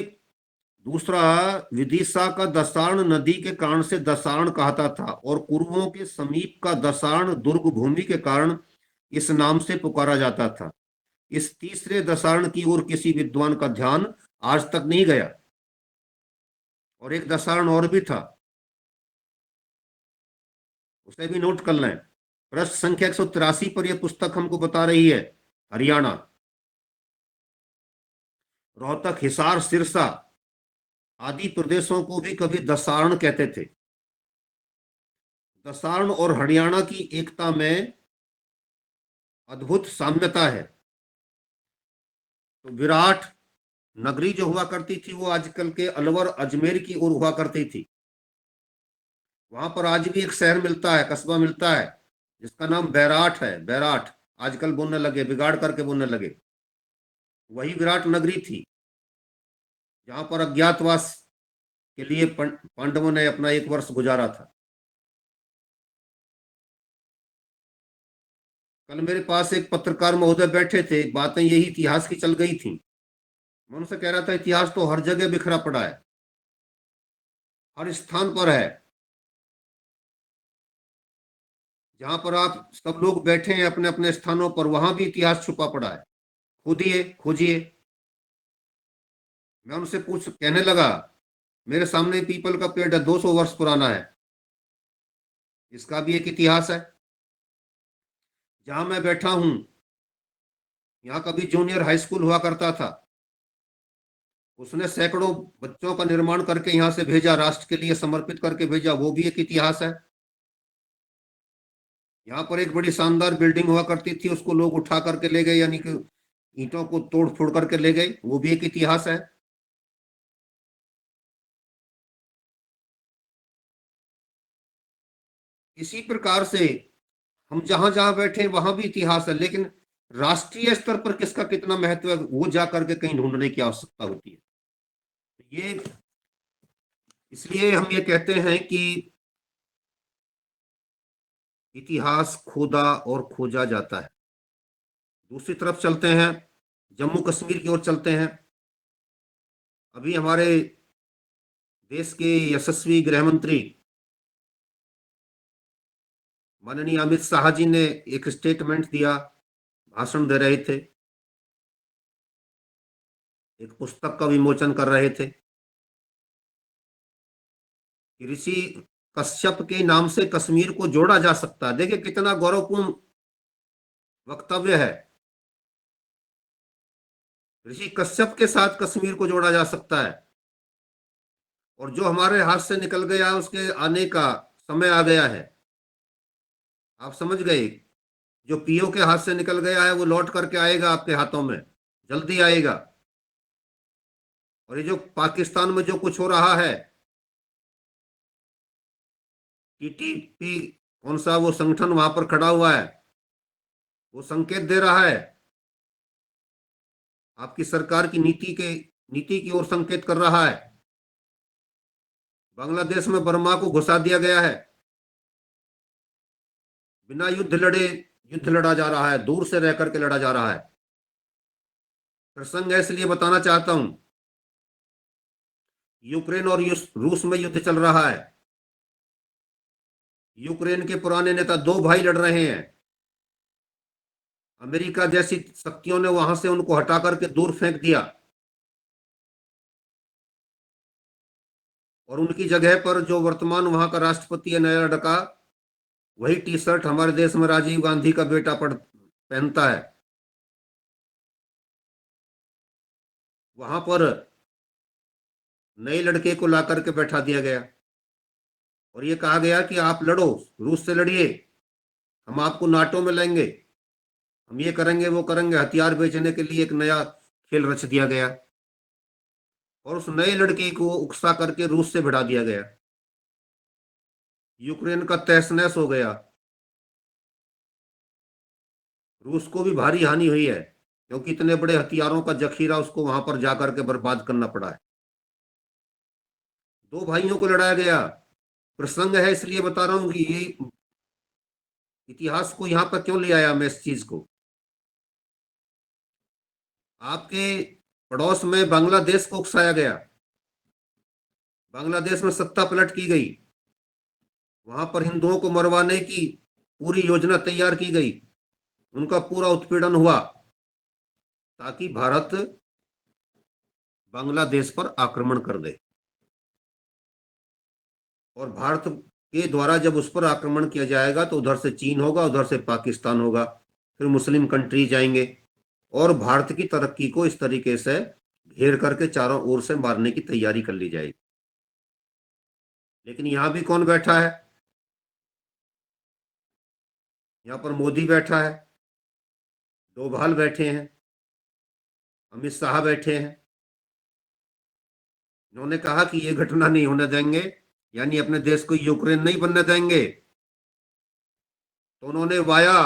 दूसरा, विदिशा का दसार्ण नदी के कारण से दसार्ण कहता था और कुरुओं के समीप का दसार्ण दुर्ग भूमि के कारण इस नाम से पुकारा जाता था। इस तीसरे दसार्ण की ओर किसी विद्वान का ध्यान आज तक नहीं गया। और एक दसार्ण और भी था, उसे भी नोट कर लें। पृष्ठ संख्या 183 पर यह पुस्तक हमको बता रही है हरियाणा, रोहतक, हिसार, सिरसा आदि प्रदेशों को भी कभी दसार्ण कहते थे। दसार्ण और हरियाणा की एकता में अद्भुत साम्यता है। तो विराट नगरी जो हुआ करती थी वो आजकल के अलवर अजमेर की ओर हुआ करती थी। वहां पर आज भी एक शहर मिलता है, कस्बा मिलता है, जिसका नाम बैराठ है। बैराठ आजकल बोलने लगे, बिगाड़ करके बोलने लगे। वही विराट नगरी थी जहां पर अज्ञातवास के लिए पांडवों ने अपना 1 वर्ष गुजारा था। कल मेरे पास एक पत्रकार महोदय बैठे थे, बातें यही इतिहास की चल गई थी। मैं उनसे कह रहा था इतिहास तो हर जगह बिखरा पड़ा है, हर स्थान पर है। जहां पर आप सब लोग बैठे हैं अपने अपने स्थानों पर, वहां भी इतिहास छुपा पड़ा है। खोदिए खोजिए। मैं उनसे पूछ कहने लगा, मेरे सामने पीपल का पेड़ है, 200 वर्ष पुराना है, इसका भी एक इतिहास है। जहां मैं बैठा हूं, यहाँ कभी जूनियर हाई स्कूल हुआ करता था। उसने सैकड़ों बच्चों का निर्माण करके यहाँ से भेजा, राष्ट्र के लिए समर्पित करके भेजा, वो भी एक इतिहास है। यहाँ पर एक बड़ी शानदार बिल्डिंग हुआ करती थी, उसको लोग उठा करके ले गए, यानी कि ईंटों को तोड़ फोड़ करके ले गए, वो भी एक इतिहास है। इसी प्रकार से हम जहां जहां बैठे वहां भी इतिहास है, लेकिन राष्ट्रीय स्तर पर किसका कितना महत्व है वो जा करके कहीं ढूंढने की आवश्यकता होती है। ये इसलिए हम ये कहते हैं कि इतिहास खोदा और खोजा जाता है। दूसरी तरफ चलते हैं, जम्मू कश्मीर की ओर चलते हैं। अभी हमारे देश के यशस्वी गृह मंत्री माननीय अमित शाह जी ने एक स्टेटमेंट दिया, भाषण दे रहे थे, एक पुस्तक का विमोचन कर रहे थे कि ऋषि कश्यप के नाम से कश्मीर को जोड़ा जा सकता है। देखिए कितना गौरवपूर्ण वक्तव्य है। ऋषि कश्यप के साथ कश्मीर को जोड़ा जा सकता है, और जो हमारे हाथ से निकल गया उसके आने का समय आ गया है। आप समझ गए, जो पीओ के हाथ से निकल गया है वो लौट करके आएगा आपके हाथों में, जल्दी आएगा। और ये जो पाकिस्तान में जो कुछ हो रहा है, टीटीपी कौन सा वो संगठन वहां पर खड़ा हुआ है, वो संकेत दे रहा है, आपकी सरकार की नीति की ओर संकेत कर रहा है। बांग्लादेश में बर्मा को घुसा दिया गया है, बिना युद्ध लड़े युद्ध लड़ा जा रहा है, दूर से रह करके लड़ा जा रहा है। प्रसंग है इसलिए बताना चाहता हूं, यूक्रेन और रूस में युद्ध चल रहा है। यूक्रेन के पुराने नेता, दो भाई लड़ रहे हैं। अमेरिका जैसी शक्तियों ने वहां से उनको हटा करके दूर फेंक दिया, और उनकी जगह पर जो वर्तमान वहां का राष्ट्रपति है, नया लड़का, वही टी शर्ट हमारे देश में राजीव गांधी का बेटा पहनता है। वहां पर नए लड़के को ला करके बैठा दिया गया और ये कहा गया कि आप लड़ो, रूस से लड़िए, हम आपको नाटो में लेंगे, हम ये करेंगे वो करेंगे। हथियार बेचने के लिए एक नया खेल रच दिया गया और उस नए लड़के को उकसा करके रूस से भिड़ा दिया गया। यूक्रेन का तहस नहस हो गया। रूस को भी भारी हानि हुई है, क्योंकि इतने बड़े हथियारों का जखीरा उसको वहां पर जाकर के बर्बाद करना पड़ा है। दो भाइयों को लड़ाया गया। प्रसंग है इसलिए बता रहा हूं कि ये इतिहास को यहां पर क्यों ले आया मैं इस चीज को। आपके पड़ोस में बांग्लादेश को उकसाया गया, बांग्लादेश में सत्ता पलट की गई, वहां पर हिंदुओं को मरवाने की पूरी योजना तैयार की गई, उनका पूरा उत्पीड़न हुआ ताकि भारत बांग्लादेश पर आक्रमण कर दे। और भारत के द्वारा जब उस पर आक्रमण किया जाएगा तो उधर से चीन होगा, उधर से पाकिस्तान होगा, फिर मुस्लिम कंट्री जाएंगे और भारत की तरक्की को इस तरीके से घेर करके चारों ओर से मारने की तैयारी कर ली जाएगी। लेकिन यहां भी कौन बैठा है? यहां पर मोदी बैठा है, डोभाल बैठे हैं, अमित शाह बैठे हैं। इन्होंने कहा कि ये घटना नहीं होने देंगे, यानी अपने देश को यूक्रेन नहीं बनने देंगे। तो उन्होंने वाया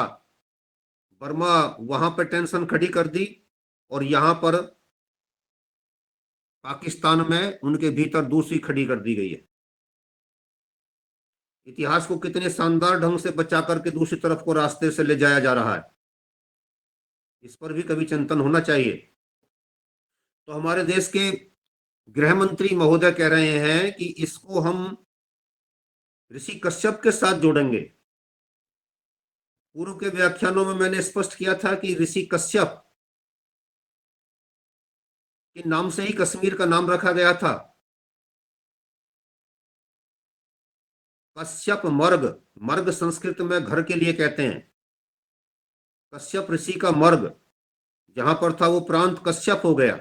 बर्मा वहां पर टेंशन खड़ी कर दी और यहां पर पाकिस्तान में उनके भीतर दूसरी खड़ी कर दी गई है। इतिहास को कितने शानदार ढंग से बचा करके दूसरी तरफ को रास्ते से ले जाया जा रहा है, इस पर भी कभी चिंतन होना चाहिए। तो हमारे देश के गृह मंत्री महोदय कह रहे हैं कि इसको हम ऋषि कश्यप के साथ जोड़ेंगे। पूर्व के व्याख्यानों में मैंने स्पष्ट किया था कि ऋषि कश्यप के नाम से ही कश्मीर का नाम रखा गया था। कश्यप मर्ग, मर्ग संस्कृत में घर के लिए कहते हैं। कश्यप ऋषि का मर्ग जहां पर था वो प्रांत कश्यप हो गया।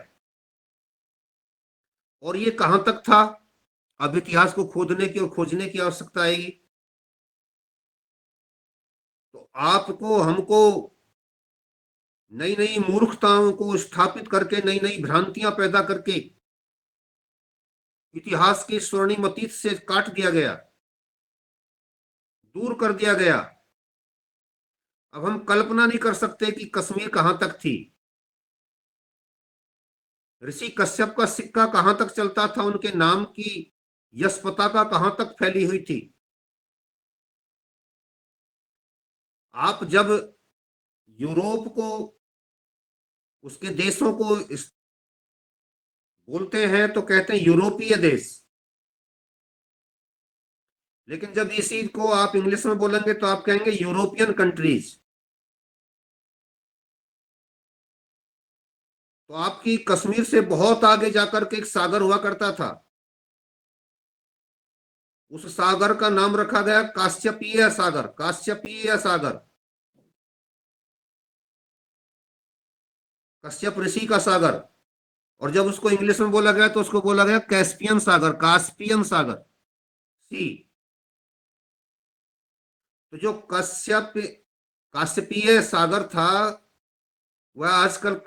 और ये कहां तक था, अब इतिहास को खोदने की और खोजने की आवश्यकता आएगी। तो आपको हमको नई नई मूर्खताओं को स्थापित करके, नई नई भ्रांतियां पैदा करके इतिहास के स्वर्णिम अतीत से काट दिया गया, दूर कर दिया गया। अब हम कल्पना नहीं कर सकते कि कश्मीर कहां तक थी, ऋषि कश्यप का सिक्का कहां तक चलता था, उनके नाम की यश पताका कहां तक फैली हुई थी। आप जब यूरोप को, उसके देशों को बोलते हैं तो कहते हैं यूरोपीय देश, लेकिन जब इसी को आप इंग्लिश में बोलेंगे तो आप कहेंगे यूरोपियन कंट्रीज। तो आपकी कश्मीर से बहुत आगे जाकर के एक सागर हुआ करता था, उस सागर का नाम रखा गया काश्यपीय सागर, काश्यपीय सागर, कश्यप ऋषि का सागर। और जब उसको इंग्लिश में बोला गया तो उसको बोला गया कैस्पियन सागर, कास्पियन सागर, सी। तो जो काश्यपीय सागर था वह आजकल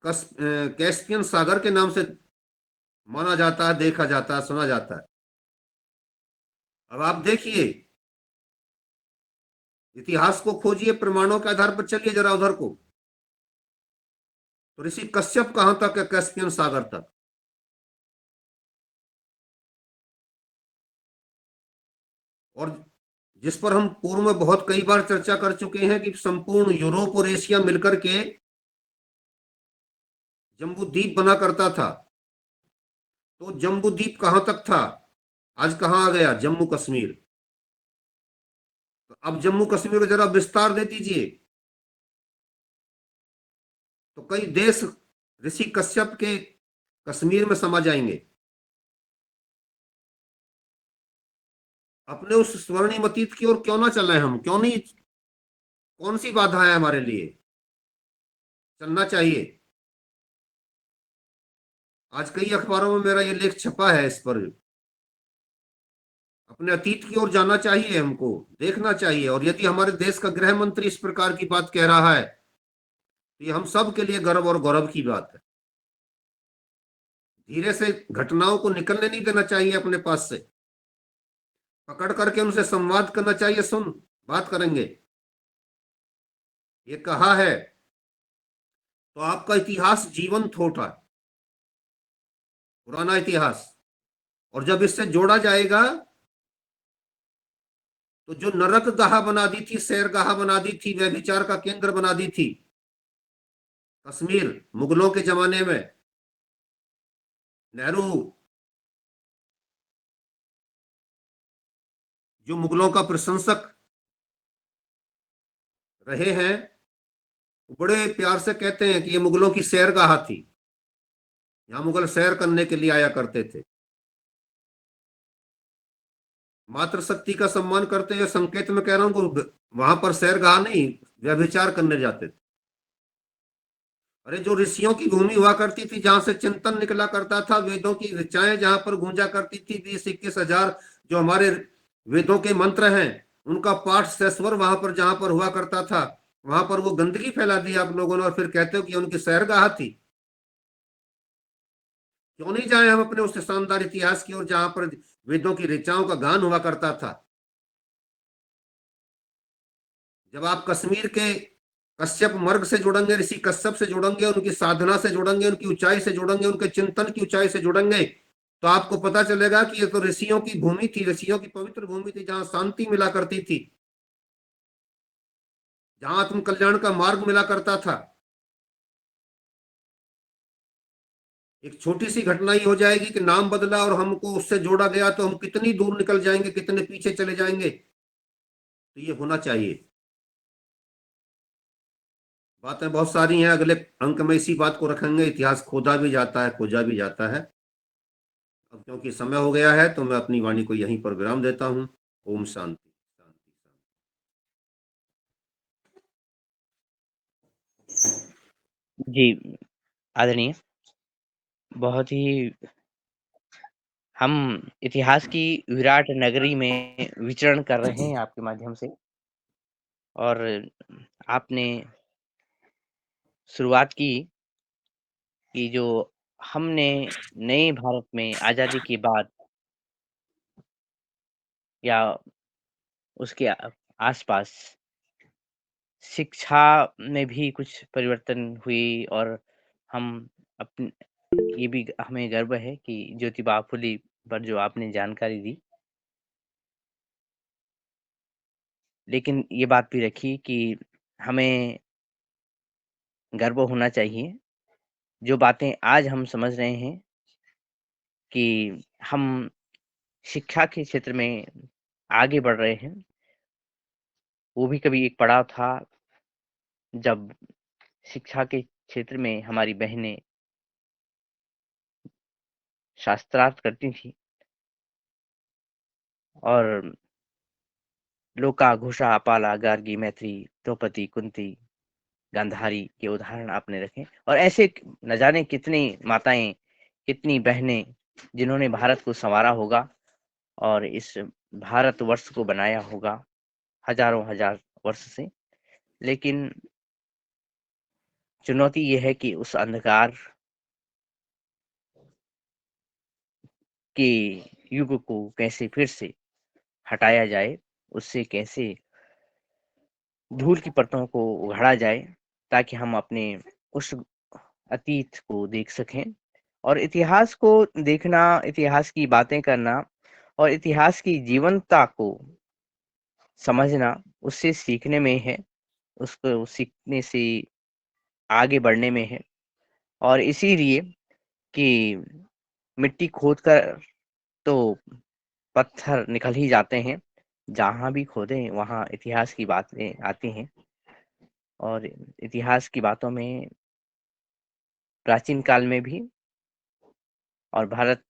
कैस्पियन सागर के नाम से माना जाता है, देखा जाता है, सुना जाता है। अब आप देखिए, इतिहास को खोजिए, प्रमाणों के आधार पर चलिए जरा उधर को। तो ऋषि कश्यप कहां तक है? कैस्पियन सागर तक। और जिस पर हम पूर्व में बहुत कई बार चर्चा कर चुके हैं कि संपूर्ण यूरोप और एशिया मिलकर के जम्बू द्वीप बना करता था। तो जम्बू द्वीप कहां तक था, आज कहां आ गया? जम्मू कश्मीर। तो अब जम्मू कश्मीर को जरा विस्तार दे दीजिए, तो कई देश ऋषि कश्यप के कश्मीर में समा जाएंगे। अपने उस स्वर्णिम अतीत की ओर क्यों ना चल रहे हम? क्यों नहीं? कौन सी बाधा है हमारे लिए? चलना चाहिए। आज कई अखबारों में मेरा ये लेख छपा है, इस पर अपने अतीत की ओर जाना चाहिए, हमको देखना चाहिए। और यदि हमारे देश का गृह मंत्री इस प्रकार की बात कह रहा है तो ये हम सब के लिए गर्व और गौरव की बात है। धीरे से घटनाओं को निकलने नहीं देना चाहिए अपने पास से, पकड़ करके उनसे संवाद करना चाहिए, सुन बात करेंगे, ये कहा है तो आपका इतिहास जीवंत होता है, पुराना इतिहास। और जब इससे जोड़ा जाएगा तो जो नरक गाह बना दी थी, सैरगाह बना दी थी, व्यभिचार का केंद्र बना दी थी कश्मीर मुगलों के जमाने में, नेहरू जो मुगलों का प्रशंसक रहे हैं, बड़े प्यार से कहते हैं कि ये मुगलों की सैरगाह थी, यहाँ मुगल सैर करने के लिए आया करते थे। मातृशक्ति का सम्मान करते हुए संकेत में कह रहा हूं कि वहां पर सैरगाह नहीं, व्यभिचार करने जाते थे। अरे जो ऋषियों की भूमि हुआ करती थी, जहां से चिंतन निकला करता था, वेदों की ऋचाएं जहां पर गूंजा करती थी, 20-21 हजार जो हमारे वेदों के मंत्र हैं, उनका पाठ सस्वर वहां पर जहां पर हुआ करता था, वहां पर वो गंदगी फैला दी आप लोगों ने, और फिर कहते हो कि उनकी सैरगाह थी। क्यों नहीं जाए हम अपने उस शानदार इतिहास की ओर जहां पर वेदों की ऋचाओं का गान हुआ करता था। जब आप कश्मीर के कश्यप मार्ग से जुड़ेंगे, ऋषि कश्यप से जुड़ेंगे, उनकी साधना से जुड़ेंगे, उनकी ऊंचाई से जुड़ेंगे, उनके चिंतन की ऊंचाई से जुड़ेंगे, तो आपको पता चलेगा कि ये तो ऋषियों की भूमि थी, ऋषियों की पवित्र भूमि थी, जहां शांति मिला करती थी, जहां आत्म कल्याण का मार्ग मिला करता था। एक छोटी सी घटना ही हो जाएगी कि नाम बदला और हमको उससे जोड़ा गया, तो हम कितनी दूर निकल जाएंगे, कितने पीछे चले जाएंगे। तो ये होना चाहिए। बातें बहुत सारी हैं, अगले अंक में इसी बात को रखेंगे। इतिहास खोदा भी जाता है, खोजा भी जाता है। अब क्योंकि समय हो गया है, तो मैं अपनी वाणी को यहीं पर विराम देता हूँ। ओम शांति शांति शांति। जी, आदरणीय, बहुत ही हम इतिहास की विराट नगरी में विचरण कर रहे हैं आपके माध्यम से, और आपने शुरुआत की कि जो हमने नए भारत में आज़ादी के बाद या उसके आस-पास शिक्षा में भी कुछ परिवर्तन हुई, और हम अपन ये भी हमें गर्व है कि ज्योतिबा फुले पर जो आपने जानकारी दी। लेकिन ये बात भी रखी कि हमें गर्व होना चाहिए, जो बातें आज हम समझ रहे हैं कि हम शिक्षा के क्षेत्र में आगे बढ़ रहे हैं, वो भी कभी एक पड़ाव था जब शिक्षा के क्षेत्र में हमारी बहनें शास्त्रार्थ करती थीं, और लोका, घोषा, अपाला, गार्गी, मैत्री, द्रौपदी, कुंती, गांधारी के उदाहरण आपने रखे, और ऐसे न जाने कितनी माताएँ, कितनी बहनें जिन्होंने भारत को सँवारा होगा और इस भारतवर्ष को बनाया होगा हज़ारों हजार वर्ष से। लेकिन चुनौती ये है कि उस अंधकार के युग को कैसे फिर से हटाया जाए, उससे कैसे धूल की परतों को उघाड़ा जाए, ताकि हम अपने उस अतीत को देख सकें। और इतिहास को देखना, इतिहास की बातें करना और इतिहास की जीवंतता को समझना, उससे सीखने में है, उसको सीखने से आगे बढ़ने में है। और इसीलिए कि मिट्टी खोद कर तो पत्थर निकल ही जाते हैं, जहाँ भी खोदें वहाँ इतिहास की बातें आती हैं। और इतिहास की बातों में प्राचीन काल में भी और भारत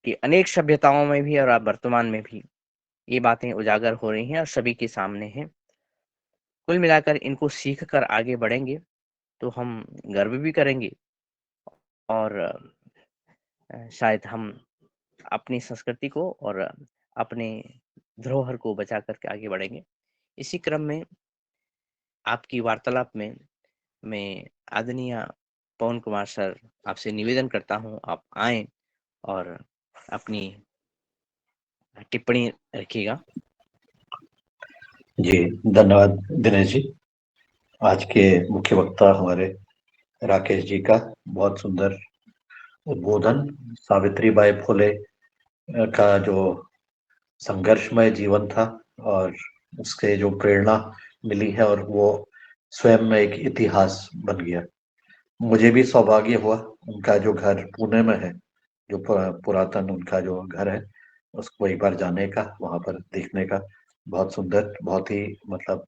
की अनेक सभ्यताओं में भी और अब वर्तमान में भी ये बातें उजागर हो रही हैं और सभी के सामने हैं। कुल मिलाकर इनको सीख कर आगे बढ़ेंगे तो हम गर्व भी करेंगे, और शायद हम अपनी संस्कृति को और अपने धरोहर को बचा कर के आगे बढ़ेंगे। इसी क्रम में आपकी वार्तालाप में मैं आदरणीय पवन कुमार सर, आपसे निवेदन करता हूँ आप आएँ और अपनी टिप्पणी रखिएगा। जी, धन्यवाद दिनेश जी। आज के मुख्य वक्ता हमारे राकेश जी का बहुत सुंदर उद्बोधन, सावित्रीबाई फुले का जो संघर्षमय जीवन था और उसके जो प्रेरणा मिली है, और वो स्वयं में एक इतिहास बन गया। मुझे भी सौभाग्य हुआ उनका जो घर पुणे में है, जो पुरातन उनका जो घर है, उसको एक बार जाने का, वहां पर देखने का। बहुत सुंदर, बहुत ही मतलब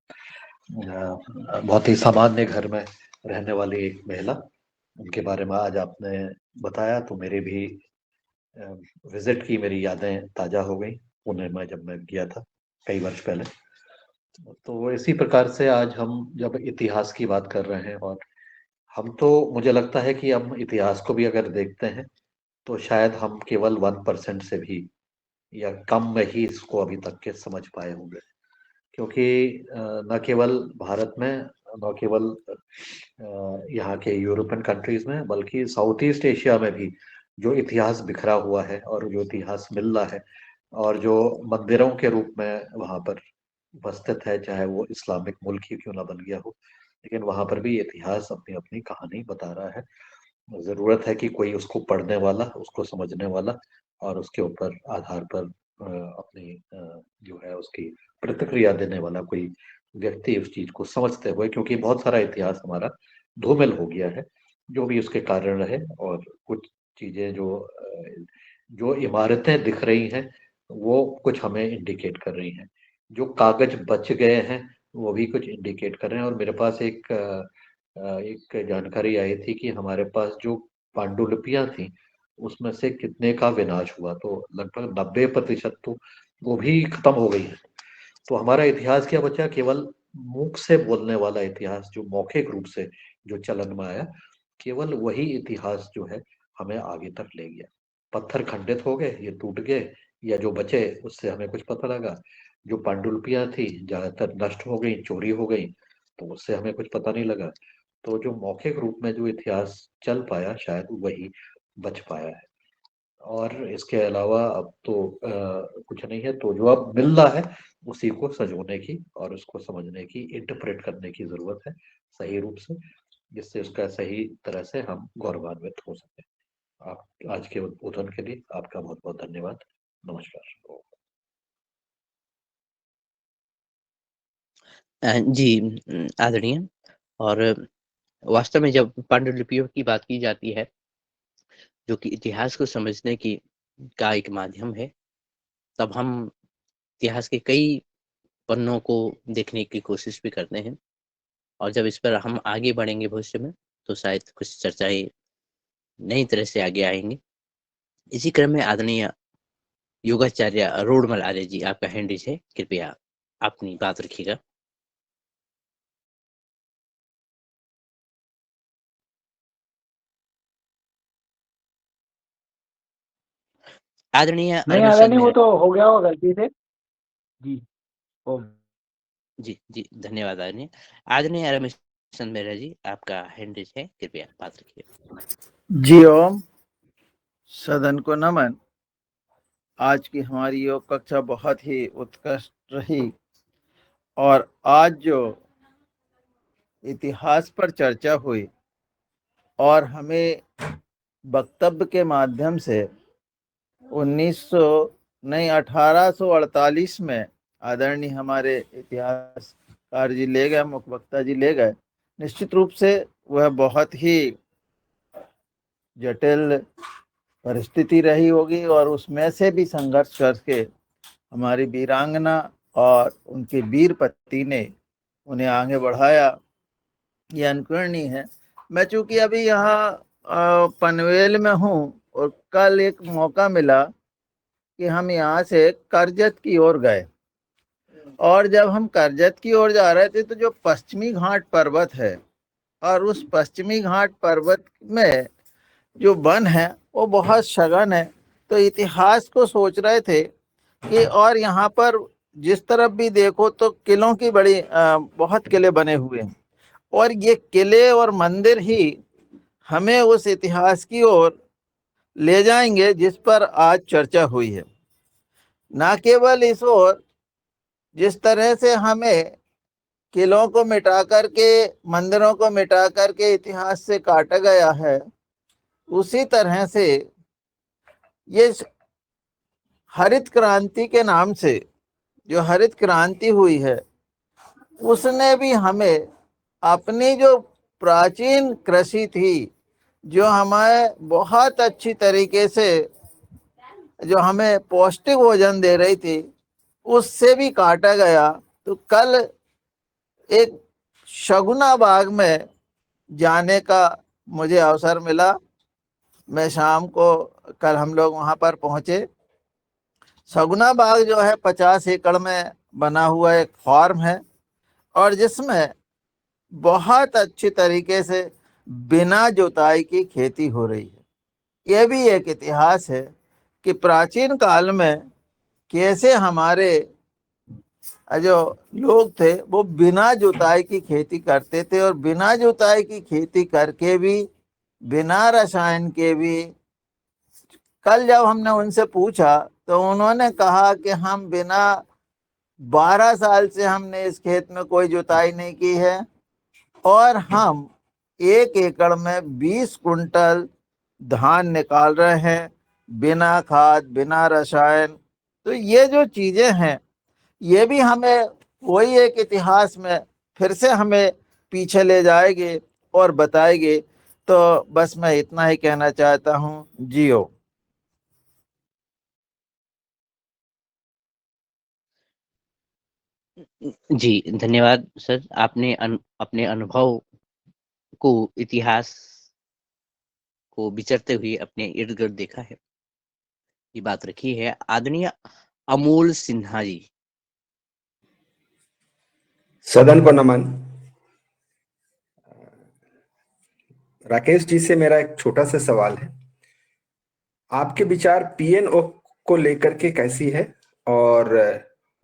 बहुत ही सामान्य घर में रहने वाली एक महिला, उनके बारे में आज आपने बताया तो मेरे भी विजिट की मेरी यादें ताजा हो गई पुणे में जब मैं गया था कई वर्ष पहले। तो इसी प्रकार से आज हम जब इतिहास की बात कर रहे हैं, और हम तो मुझे लगता है कि हम इतिहास को भी अगर देखते हैं तो शायद हम केवल 1% से भी या कम में ही इसको अभी तक के समझ पाए होंगे, क्योंकि न केवल भारत में, न केवल यहाँ के यूरोपियन कंट्रीज में, बल्कि साउथ ईस्ट एशिया में भी जो इतिहास बिखरा हुआ है और जो इतिहास मिल रहा है और जो मंदिरों के रूप में वहाँ पर उपस्थित है, चाहे वो इस्लामिक मुल्क ही क्यों ना बन गया हो, लेकिन वहाँ पर भी इतिहास अपनी अपनी कहानी बता रहा है। जरूरत है कि कोई उसको पढ़ने वाला, उसको समझने वाला और उसके ऊपर आधार पर अपनी जो है उसकी प्रतिक्रिया देने वाला कोई व्यक्ति उस चीज को समझते हुए, क्योंकि बहुत सारा इतिहास हमारा धूमिल हो गया है, जो भी उसके कारण रहे। और कुछ चीजें जो इमारतें दिख रही हैं वो कुछ हमें इंडिकेट कर रही हैं, जो कागज बच गए हैं वो भी कुछ इंडिकेट कर रहे हैं। और मेरे पास एक जानकारी आई थी कि हमारे पास जो पांडुलिपियां थी उसमें से कितने का विनाश हुआ, तो लगभग 90% तो वो भी खत्म हो गई है। तो हमारा इतिहास क्या बचा? केवल मुख से बोलने वाला इतिहास, जो मौखिक रूप से जो चलन में आया, केवल वही इतिहास जो है हमें आगे तक ले गया। पत्थर खंडित हो गए, ये टूट गए, या जो बचे उससे हमें कुछ पता लगा। जो पांडुलिपियां थी ज्यादातर नष्ट हो गई, चोरी हो गई, तो उससे हमें कुछ पता नहीं लगा। तो जो मौखिक रूप में जो इतिहास चल पाया शायद वही बच पाया है। और इसके अलावा अब तो कुछ नहीं है। तो जो अब मिल रहा है उसी को संजोने की और उसको समझने की, इंटरप्रेट करने की जरूरत है सही रूप से, जिससे उसका सही तरह से हम गौरवान्वित हो सके। आप आज के उद्बोधन के लिए आपका बहुत बहुत धन्यवाद। नमस्कार। जी आदरणीय। और वास्तव में जब पांडुलिपियों की बात की जाती है, जो कि इतिहास को समझने की का एक माध्यम है, तब हम इतिहास के कई पन्नों को देखने की कोशिश भी करते हैं। और जब इस पर हम आगे बढ़ेंगे भविष्य में, तो शायद कुछ चर्चाएं नई तरह से आगे आएंगी। इसी क्रम में आदरणीय योगाचार्य रोडमल आर्य जी, आपका हैंड रेज़ है, कृपया अपनी बात रखिएगा। आदरणीय नहीं अरविंद आदरणीय, वो मेहरा। तो हो गया होगा गलती से। जी हो जी जी, धन्यवाद आदरणीय। आदरणीय अरविंद मेहरा जी, आपका हैंड रेज़ है, कृपया बात रखिए। जी ओम, सदन को नमन। आज की हमारी योग कक्षा बहुत ही उत्कृष्ट रही, और आज जो इतिहास पर चर्चा हुई और हमें वक्तव्य के माध्यम से 1848 में आदरणीय हमारे इतिहासकार जी ले गए, मुखवक्ता जी ले गए। निश्चित रूप से वह बहुत ही जटिल परिस्थिति रही होगी, और उसमें से भी संघर्ष करके हमारी वीरांगना और उनके वीर पति ने उन्हें आगे बढ़ाया, ये अनुकरणीय है। मैं चूंकि अभी यहाँ पनवेल में हूँ, और कल एक मौका मिला कि हम यहाँ से करजत की ओर गए, और जब हम करजत की ओर जा रहे थे तो जो पश्चिमी घाट पर्वत है, और उस पश्चिमी घाट पर्वत में जो वन है वो बहुत सघन है। तो इतिहास को सोच रहे थे कि, और यहाँ पर जिस तरफ भी देखो तो किलों की बहुत किले बने हुए हैं, और ये किले और मंदिर ही हमें उस इतिहास की ओर ले जाएंगे जिस पर आज चर्चा हुई है। ना केवल इस ओर, जिस तरह से हमें किलों को मिटा करके, मंदिरों को मिटा करके इतिहास से काटा गया है, उसी तरह से ये हरित क्रांति के नाम से जो हरित क्रांति हुई है, उसने भी हमें अपनी जो प्राचीन कृषि थी, जो हमें बहुत अच्छी तरीके से जो हमें पौष्टिक भोजन दे रही थी, उससे भी काटा गया। तो कल एक शगुना बाग में जाने का मुझे अवसर मिला। मैं शाम को, कल हम लोग वहां पर पहुंचे। शगुना बाग जो है 50 एकड़ में बना हुआ एक फार्म है, और जिसमें बहुत अच्छी तरीके से बिना जुताई की खेती हो रही है। यह भी एक इतिहास है कि प्राचीन काल में कैसे हमारे जो लोग थे वो बिना जुताई की खेती करते थे, और बिना जुताई की खेती करके भी, बिना रसायन के भी। कल जब हमने उनसे पूछा तो उन्होंने कहा कि हम बिना 12 साल से हमने इस खेत में कोई जुताई नहीं की है, और हम 1 एकड़ में 20 कुंटल धान निकाल रहे हैं, बिना खाद, बिना रसायन। तो ये जो चीजें हैं, ये भी हमें वही एक इतिहास में फिर से हमें पीछे ले जाएंगे और बताएंगे। तो बस मैं इतना ही कहना चाहता हूँ। जियो। जी, धन्यवाद सर। आपने अपने अनुभव को, इतिहास को विचरते हुए अपने इर्द गिर्द देखा है, ये बात रखी है। आदरणीय अमोल सिन्हा जी। सदन को नमन। राकेश जी से मेरा एक छोटा सा सवाल है। आपके विचार पीएनओ को लेकर के कैसी है, और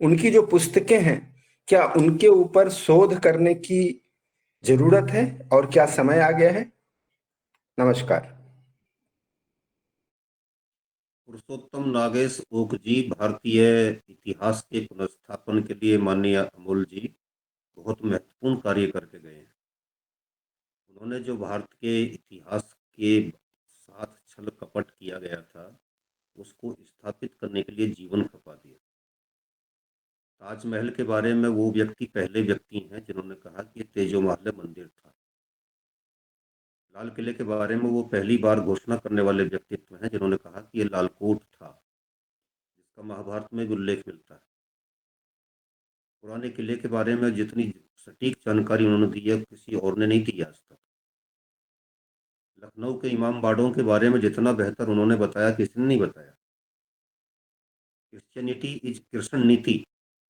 उनकी जो पुस्तकें हैं, क्या उनके ऊपर शोध करने की जरूरत है, और क्या समय आ गया है? नमस्कार। पुरुषोत्तम नागेश ओक जी, भारतीय इतिहास के पुनर्स्थापन के लिए माननीय अमोल जी बहुत महत्वपूर्ण कार्य करके गए हैं। उन्होंने जो भारत के इतिहास के साथ छल कपट किया गया था, उसको स्थापित करने के लिए जीवन खपा दिया। ताजमहल के बारे में वो पहले व्यक्ति हैं जिन्होंने कहा कि तेजोमहल मंदिर था। लाल किले के बारे में वो पहली बार घोषणा करने वाले व्यक्तित्व हैं जिन्होंने कहा कि ये लालकोट था, जिसका महाभारत में भी उल्लेख मिलता है। पुराने किले के बारे में जितनी सटीक जानकारी उन्होंने दी है, किसी और ने नहीं दी आज तक। लखनऊ के इमाम बाड़ों के बारे में जितना बेहतर उन्होंने बताया, किसी ने नहीं बताया। क्रिश्चियनिटी इज कृष्ण नीति,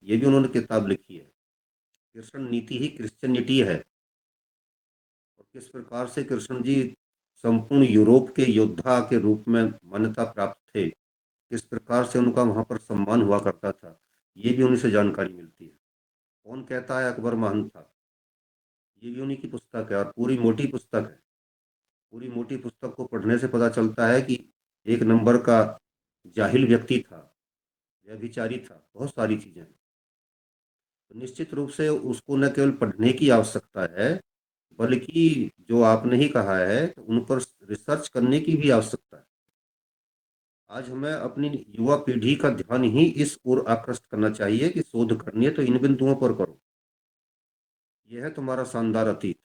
ये भी उन्होंने किताब लिखी है। कृष्ण नीति ही क्रिश्चियनिटी है। और किस प्रकार से कृष्ण जी संपूर्ण यूरोप के योद्धा के रूप में मान्यता प्राप्त थे, किस प्रकार से उनका वहां पर सम्मान हुआ करता था, ये भी उन्हीं से जानकारी मिलती है। कौन कहता है अकबर महान था, ये भी उन्हीं की पुस्तक है, और पूरी मोटी पुस्तक है। पूरी मोटी पुस्तक को पढ़ने से पता चलता है कि एक नंबर का जाहिल व्यक्ति था, व्यभिचारी था, बहुत सारी चीजें। तो निश्चित रूप से उसको न केवल पढ़ने की आवश्यकता है, बल्कि जो आपने ही कहा है, उन पर रिसर्च करने की भी आवश्यकता है। आज हमें अपनी युवा पीढ़ी का ध्यान ही इस ओर आकृष्ट करना चाहिए कि शोध करनी है तो इन बिंदुओं पर करो। यह है तुम्हारा शानदार अतीत।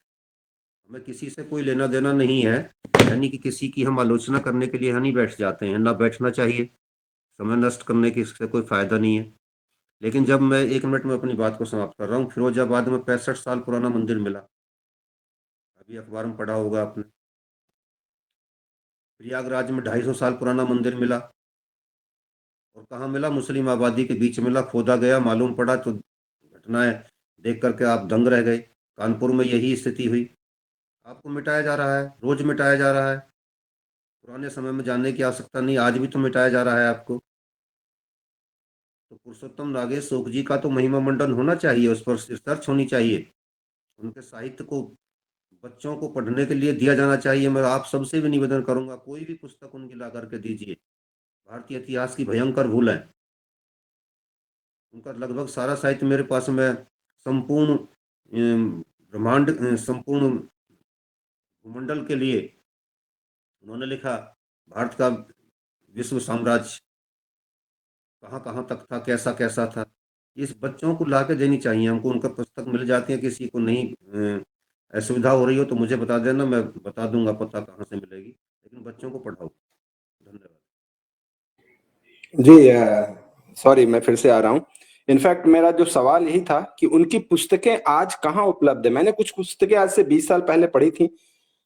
हमें किसी से कोई लेना देना नहीं है, यानी कि किसी की हम आलोचना करने के लिए यहाँ नहीं बैठ जाते हैं, ना बैठना चाहिए। समय नष्ट करने की इससे कोई फायदा नहीं है। लेकिन जब मैं 1 मिनट में अपनी बात को समाप्त कर रहा हूँ, फिरोजाबाद में 65 साल पुराना मंदिर मिला, अभी अखबार में पढ़ा होगा आपने। प्रयागराज में 250 साल पुराना मंदिर मिला, और कहाँ मिला? मुस्लिम आबादी के बीच मिला। खोदा गया, मालूम पड़ा तो घटनाएं देख करके आप दंग रह गए। कानपुर में यही स्थिति हुई। आपको मिटाया जा रहा है, रोज मिटाया जा रहा है। पुराने समय में जानने की आवश्यकता नहीं, आज भी तो मिटाया जा रहा है आपको। तो पुरुषोत्तम नागेश ओक जी का तो महिमा मंडन होना चाहिए, उस पर रिसर्च होनी चाहिए। उनके साहित्य को बच्चों को पढ़ने के लिए दिया जाना चाहिए। मैं आप सबसे भी निवेदन करूंगा, कोई भी पुस्तक उनकी ला करके दीजिए। भारतीय इतिहास की भयंकर भूल है। उनका लगभग सारा साहित्य मेरे पास में संपूर्ण ब्रह्मांड, संपूर्ण भूमंडल के लिए उन्होंने लिखा। भारत का विश्व साम्राज्य कहाँ कहाँ तक था, कैसा कैसा था, इस बच्चों को ला के देनी चाहिए हमको। उनका पुस्तक मिल जाती है, किसी को नहीं असुविधा हो रही हो तो मुझे बता देना, मैं बता दूंगा पता कहाँ से मिलेगी, लेकिन बच्चों को पढ़ाओ। धन्यवाद जी, सॉरी मैं फिर से आ रहा हूँ। इनफैक्ट मेरा जो सवाल यही था कि उनकी पुस्तकें आज कहाँ उपलब्ध है। मैंने कुछ पुस्तकें आज से 20 साल पहले पढ़ी थी,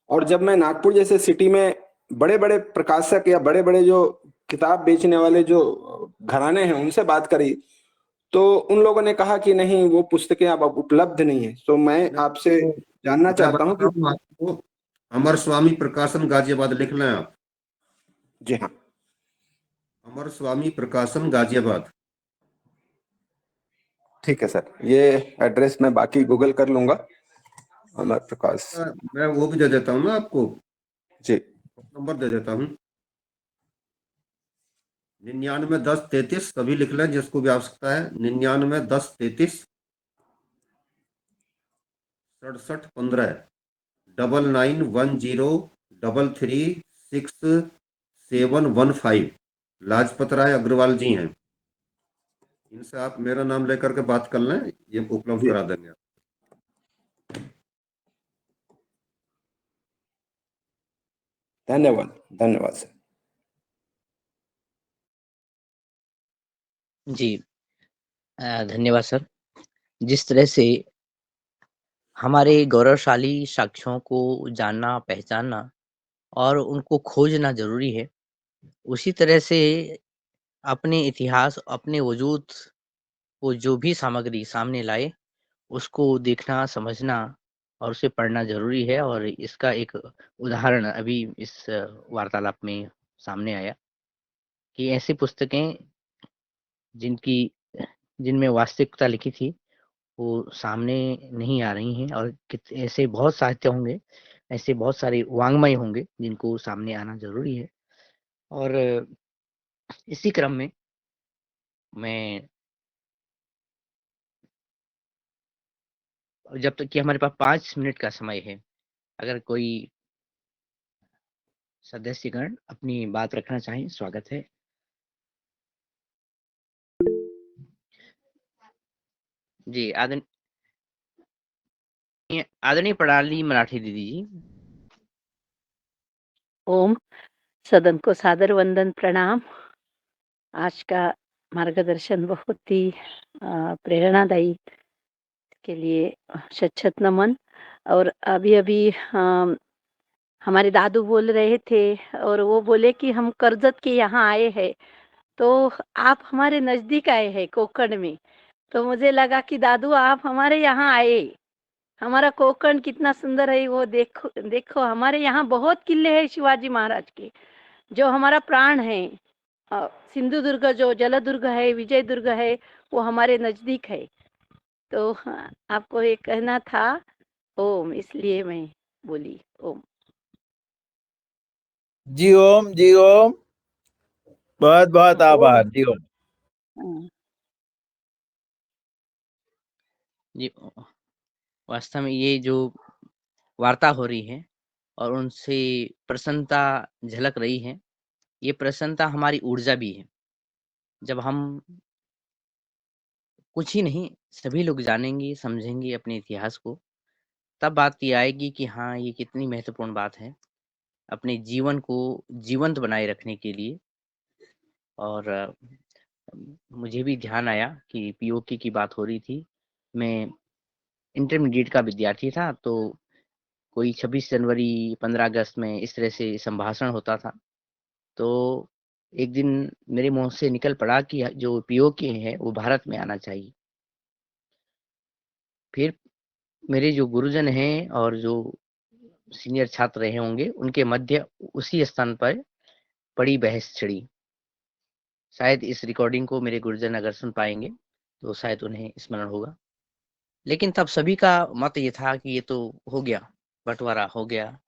और जब मैं नागपुर जैसे सिटी में बड़े बड़े प्रकाशक या बड़े बड़े जो किताब बेचने वाले जो घराने हैं उनसे बात करी, तो उन लोगों ने कहा कि नहीं, वो पुस्तकें अब उपलब्ध नहीं है। तो मैं आपसे तो जानना मैं चाहता हूँ कि बताऊं आपको, अमर स्वामी प्रकाशन गाजियाबाद लिख लें आप। जी हाँ, अमर स्वामी प्रकाशन गाजियाबाद। ठीक है सर, ये एड्रेस मैं बाकी गूगल कर लूंगा। अमर प्रकाश मैं वो भी दे देता हूँ ना आपको, जी, नंबर दे देता हूँ। 991033, कभी लिख लें जिसको भी आवश्यकता है। 991033 6715 9910336715। लाजपत राय अग्रवाल जी हैं, इनसे आप मेरा नाम लेकर के बात कर लें, ये उपलब्ध जी करा देंगे। धन्यवाद, धन्यवाद सर। जी धन्यवाद सर। जिस तरह से हमारे गौरवशाली साक्ष्यों को जानना, पहचानना और उनको खोजना ज़रूरी है, उसी तरह से अपने इतिहास, अपने वजूद को जो भी सामग्री सामने लाए, उसको देखना, समझना और उसे पढ़ना ज़रूरी है। और इसका एक उदाहरण अभी इस वार्तालाप में सामने आया कि ऐसी पुस्तकें जिनकी जिनमें वास्तविकता लिखी थी, वो सामने नहीं आ रही हैं, और ऐसे बहुत साहित्य होंगे, ऐसे बहुत सारे वाङ्मय होंगे जिनको सामने आना ज़रूरी है। और इसी क्रम में मैं, जब तक कि हमारे पास 5 मिनट का समय है, अगर कोई सदस्यगण अपनी बात रखना चाहें, स्वागत है। जी, आदरणीय प्रणाली मराठी दीदी जी। ओम, सदन को सादर वंदन, प्रणाम। आज का मार्गदर्शन बहुत ही प्रेरणादायी के लिए शत-शत नमन। और अभी-अभी हमारे दादू बोल रहे थे और वो बोले कि हम करजत के यहाँ आए हैं, तो आप हमारे नज़दीक आए हैं कोकण में। तो मुझे लगा कि दादू आप हमारे यहाँ आए, हमारा कोकण कितना सुंदर है वो देखो देखो। हमारे यहाँ बहुत किले हैं शिवाजी महाराज के, जो हमारा प्राण है। सिंधुदुर्ग जो जलदुर्ग है, विजयदुर्ग है, वो हमारे नज़दीक है। तो हाँ, आपको ये कहना था ओम, इसलिए मैं बोली ओम। जी ओम, जी ओम। बहुत बहुत आभार, जी ओम। हाँ, जी, वास्तव में ये जो वार्ता हो रही है और उनसे प्रसन्नता झलक रही है, ये प्रसन्नता हमारी ऊर्जा भी है। जब हम कुछ ही नहीं, सभी लोग जानेंगे, समझेंगे अपने इतिहास को, तब बात ये आएगी कि हाँ, ये कितनी महत्वपूर्ण बात है, अपने जीवन को जीवंत बनाए रखने के लिए। और मुझे भी ध्यान आया कि पीओके की बात हो रही थी। मैं इंटरमीडिएट का विद्यार्थी था, तो कोई 26 जनवरी, 15 अगस्त में इस तरह से संभाषण होता था। तो एक दिन मेरे मुँह से निकल पड़ा कि जो पीओके है, वो भारत में आना चाहिए। फिर मेरे जो गुरुजन हैं और जो सीनियर छात्र रहे होंगे, उनके मध्य उसी स्थान पर बड़ी बहस छिड़ी। शायद इस रिकॉर्डिंग को मेरे गुरुजन अगर सुन पाएँगे, तो शायद उन्हें स्मरण होगा। लेकिन तब सभी का मत ये था कि ये तो हो गया, बँटवारा हो गया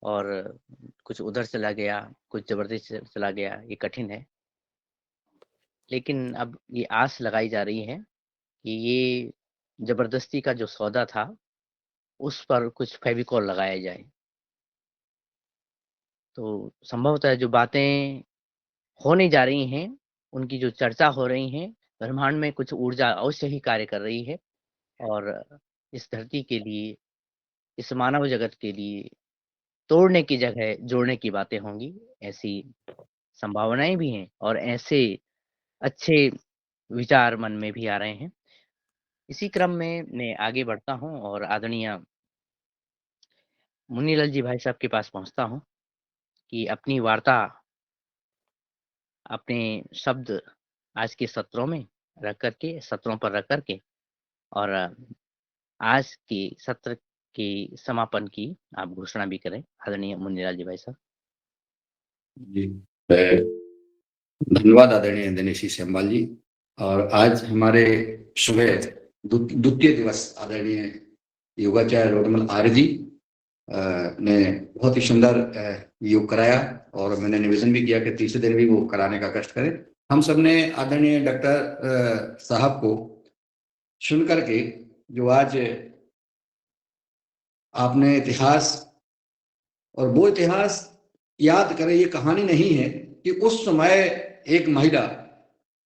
और कुछ उधर चला गया, कुछ ज़बरदस्ती चला गया, ये कठिन है। लेकिन अब ये आस लगाई जा रही है कि ये ज़बरदस्ती का जो सौदा था, उस पर कुछ फ़ेविकॉल लगाया जाए। तो संभवतः जो बातें होने जा रही हैं, उनकी जो चर्चा हो रही हैं, ब्रह्मांड में कुछ ऊर्जा अवश्य ही कार्य कर रही है और इस धरती के लिए, इस मानव जगत के लिए तोड़ने की जगह जोड़ने की बातें होंगी। ऐसी संभावनाएँ भी हैं और ऐसे अच्छे विचार मन में भी आ रहे हैं। इसी क्रम में मैं आगे बढ़ता हूँ और आदरणीय मुन्नीलाल जी भाई साहब के पास पहुँचता हूँ कि अपनी वार्ता, अपने शब्द आज के सत्रों पर रख कर के और आज के सत्र के समापन की आप घोषणा भी करें, आदरणीय मुन्नीलाल जी भाई साहब। जी, धन्यवाद आदरणीय दिनेशी श्यामवाल जी। और आज हमारे सुबह द्वितीय दिवस आदरणीय योगाचार्य रोडमल आर्य जी ने बहुत ही सुंदर योग कराया और मैंने निवेदन भी किया कि तीसरे दिन भी वो कराने का कष्ट करें। हम सब ने आदरणीय डॉक्टर साहब को सुन करके जो आज आपने इतिहास, और वो इतिहास याद करें, ये कहानी नहीं है कि उस समय एक महिला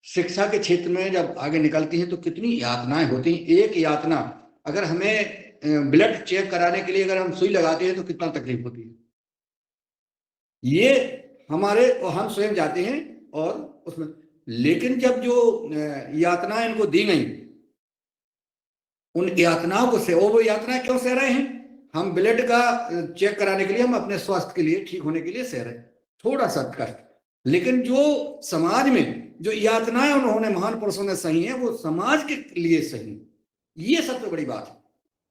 शिक्षा के क्षेत्र में जब आगे निकलती है तो कितनी यातनाएं होती हैं। एक यातना, अगर हमें ब्लड चेक कराने के लिए अगर हम सुई लगाते हैं तो कितना तकलीफ होती है, ये हम स्वयं जाते हैं और उसमें, लेकिन जब जो यातनाएं इनको दी गई, उन यातनाओं को से वो यातनाएं क्यों सह रहे हैं? हम ब्लड का चेक कराने के लिए, हम अपने स्वास्थ्य के लिए, ठीक होने के लिए सह रहे हैं, थोड़ा सा कष्ट। लेकिन जो समाज में जो यातनाएं उन्होंने महान पुरुषों ने सही है, वो समाज के लिए सही, ये सबसे बड़ी बात है।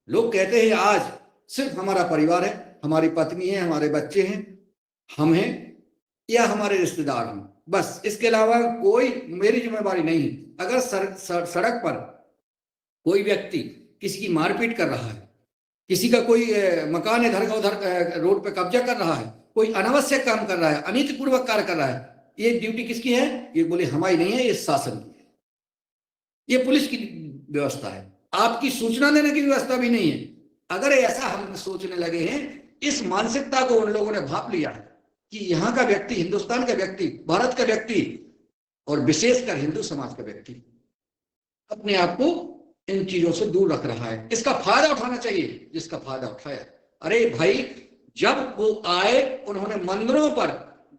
लोग कहते हैं आज सिर्फ हमारा परिवार है, हमारी पत्नी है, हमारे बच्चे हैं, हम हैं या हमारे रिश्तेदार हैं, बस, इसके अलावा कोई मेरी जिम्मेवारी नहीं है। अगर सड़क पर कोई व्यक्ति किसी की मारपीट कर रहा है, किसी का कोई मकान इधर का उधर रोड पे कब्जा कर रहा है, कोई अनावश्यक काम कर रहा है, अनीतिपूर्वक कार्य कर रहा है, ये ड्यूटी किसकी है? ये बोले हमारी नहीं है, ये शासन की है, ये पुलिस की व्यवस्था है, आपकी सूचना देने की व्यवस्था भी नहीं है। अगर ऐसा हम सोचने लगे हैं, इस मानसिकता को उन लोगों ने भाप लिया है कि यहाँ का व्यक्ति, हिंदुस्तान का व्यक्ति, भारत का व्यक्ति और विशेषकर हिंदू समाज का व्यक्ति अपने आप को इन चीजों से दूर रख रहा है। इसका फायदा उठाना चाहिए, जिसका फायदा उठाया। अरे भाई, जब वो आए उन्होंने मंदिरों पर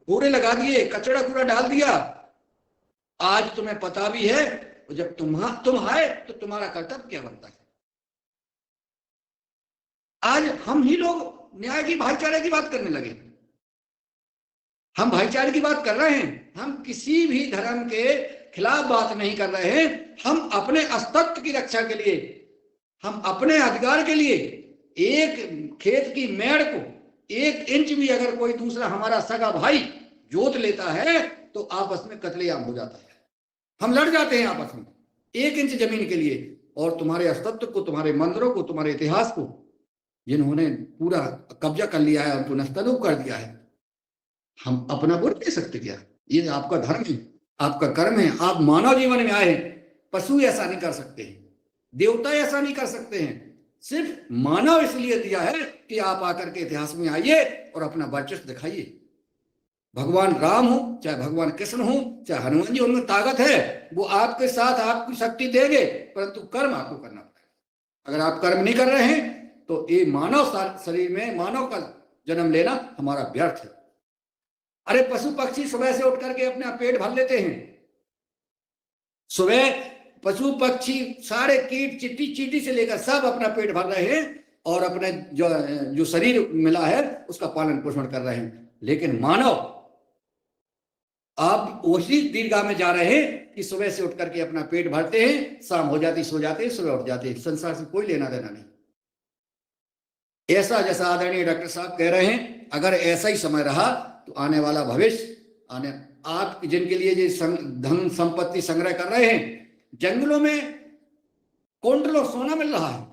कूड़े लगा दिए, कचरा कूड़ा डाल दिया। आज तुम्हें पता भी है, जब तुम आए तो तुम्हारा कर्तव्य क्या बनता है? आज हम ही लोग न्याय की, भाईचारे की बात करने लगे। हम भाईचारे की बात कर रहे हैं, हम किसी भी धर्म के खिलाफ बात नहीं कर रहे हैं। हम अपने अस्तित्व की रक्षा के लिए, हम अपने अधिकार के लिए, एक खेत की मेड़ को 1 इंच भी अगर कोई दूसरा हमारा सगा भाई जोत लेता है तो आपस में कत्लेआम हो जाता है, हम लड़ जाते हैं आपस में 1 इंच जमीन के लिए। और तुम्हारे अस्तित्व को, तुम्हारे मंदिरों को, तुम्हारे इतिहास को जिन्होंने पूरा कब्जा कर लिया है, उनको नस्तनुब कर दिया है, हम अपना बोल नहीं सकते क्या? ये आपका धर्म है, आपका कर्म है, आप मानव जीवन में आए हैं। पशु ऐसा नहीं कर सकते हैं, देवता ऐसा नहीं कर सकते हैं, सिर्फ मानव इसलिए दिया है कि आप आकर के इतिहास में आइए और अपना वर्चस्व दिखाइए। भगवान राम हो, चाहे भगवान कृष्ण हो, चाहे हनुमान जी, उनमें ताकत है, वो आपके साथ आपकी शक्ति देंगे, परंतु कर्म आपको करना पड़ेगा। अगर आप कर्म नहीं कर रहे हैं तो ये मानव शरीर में मानव का जन्म लेना हमारा व्यर्थ है। अरे पशु पक्षी सुबह से उठ करके अपना पेट भर लेते हैं, सुबह पशु पक्षी सारे कीट चींटी से लेकर सब अपना पेट भर रहे हैं और अपने जो शरीर मिला है उसका पालन पोषण कर रहे हैं। लेकिन मानव आप उसी दीर्घा में जा रहे हैं कि सुबह से उठ करके अपना पेट भरते हैं, शाम हो जाती सो जाते हैं, सुबह उठ जाते हैं, संसार से कोई लेना देना नहीं। ऐसा जैसा आदरणीय डॉक्टर साहब कह रहे हैं, अगर ऐसा ही समय रहा तो आने वाला भविष्य, आप जिनके लिए ये धन संपत्ति संग्रह कर रहे हैं, जंगलों में क्विंटलों सोना मिल रहा है,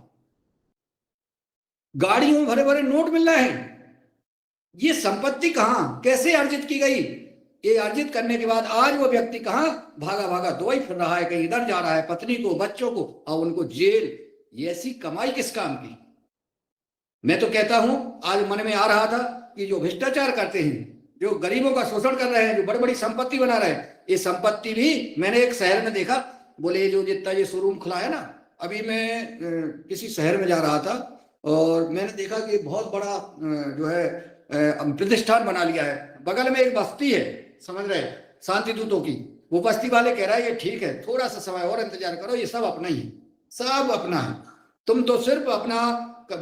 गाड़ियों में भरे भरे नोट मिल रहे हैं, ये संपत्ति कहां कैसे अर्जित की गई? ये अर्जित करने के बाद आज वो व्यक्ति कहां भागा भागा दुबई फिर रहा है, कहीं इधर जा रहा है, पत्नी को, बच्चों को, और उनको जेल। ये ऐसी कमाई किस काम की? मैं तो कहता हूं, आज मन में आ रहा था कि जो भ्रष्टाचार करते हैं, जो गरीबों का शोषण कर रहे हैं, जो बड़ी बड़ी संपत्ति बना रहे हैं, ये संपत्ति भी मैंने एक शहर में देखा, बोले जो जितना ये शोरूम खुला है ना, अभी मैं किसी शहर में जा रहा था और मैंने देखा कि बहुत बड़ा जो है प्रतिष्ठान बना लिया है, बगल में एक बस्ती है, समझ रहे, शांति दूतों की, वो बस्ती वाले कह रहा है ये ठीक है, थोड़ा सा समय और इंतजार करो, ये सब अपना ही है, सब अपना है, तुम तो सिर्फ अपना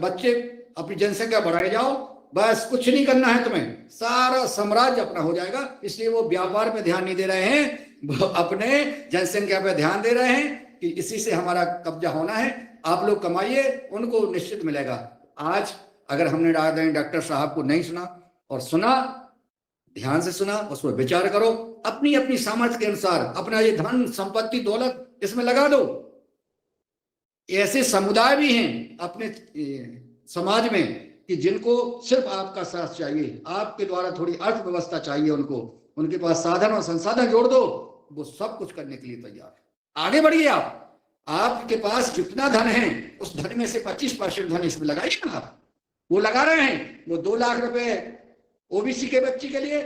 बच्चे अपनी जनसंख्या बढ़ाए जाओ, बस कुछ नहीं करना है तुम्हें, सारा साम्राज्य अपना हो जाएगा। इसलिए वो व्यापार पे ध्यान नहीं दे रहे हैं, वो अपने जनसंख्या पे ध्यान दे रहे हैं कि इसी से हमारा कब्जा होना है, आप लोग कमाइए, उनको निश्चित मिलेगा। आज अगर हमने डॉक्टर साहब को नहीं सुना और सुना, ध्यान से सुना, उस पर विचार करो, अपनी अपनी सामर्थ्य के अनुसार अपना ये धन संपत्ति दौलत इसमें लगा दो। ऐसे समुदाय भी हैं अपने समाज में कि जिनको सिर्फ आपका साथ चाहिए, आपके द्वारा थोड़ी अर्थव्यवस्था चाहिए, उनको उनके पास साधन और संसाधन जोड़ दो, वो सब कुछ करने के लिए तैयार है। आगे बढ़िए आप, आपके पास जितना धन है उस धन में से 25% धन इसमें लगाइए ना आप। वो लगा रहे हैं, वो 2 लाख रुपए ओबीसी के बच्ची के लिए,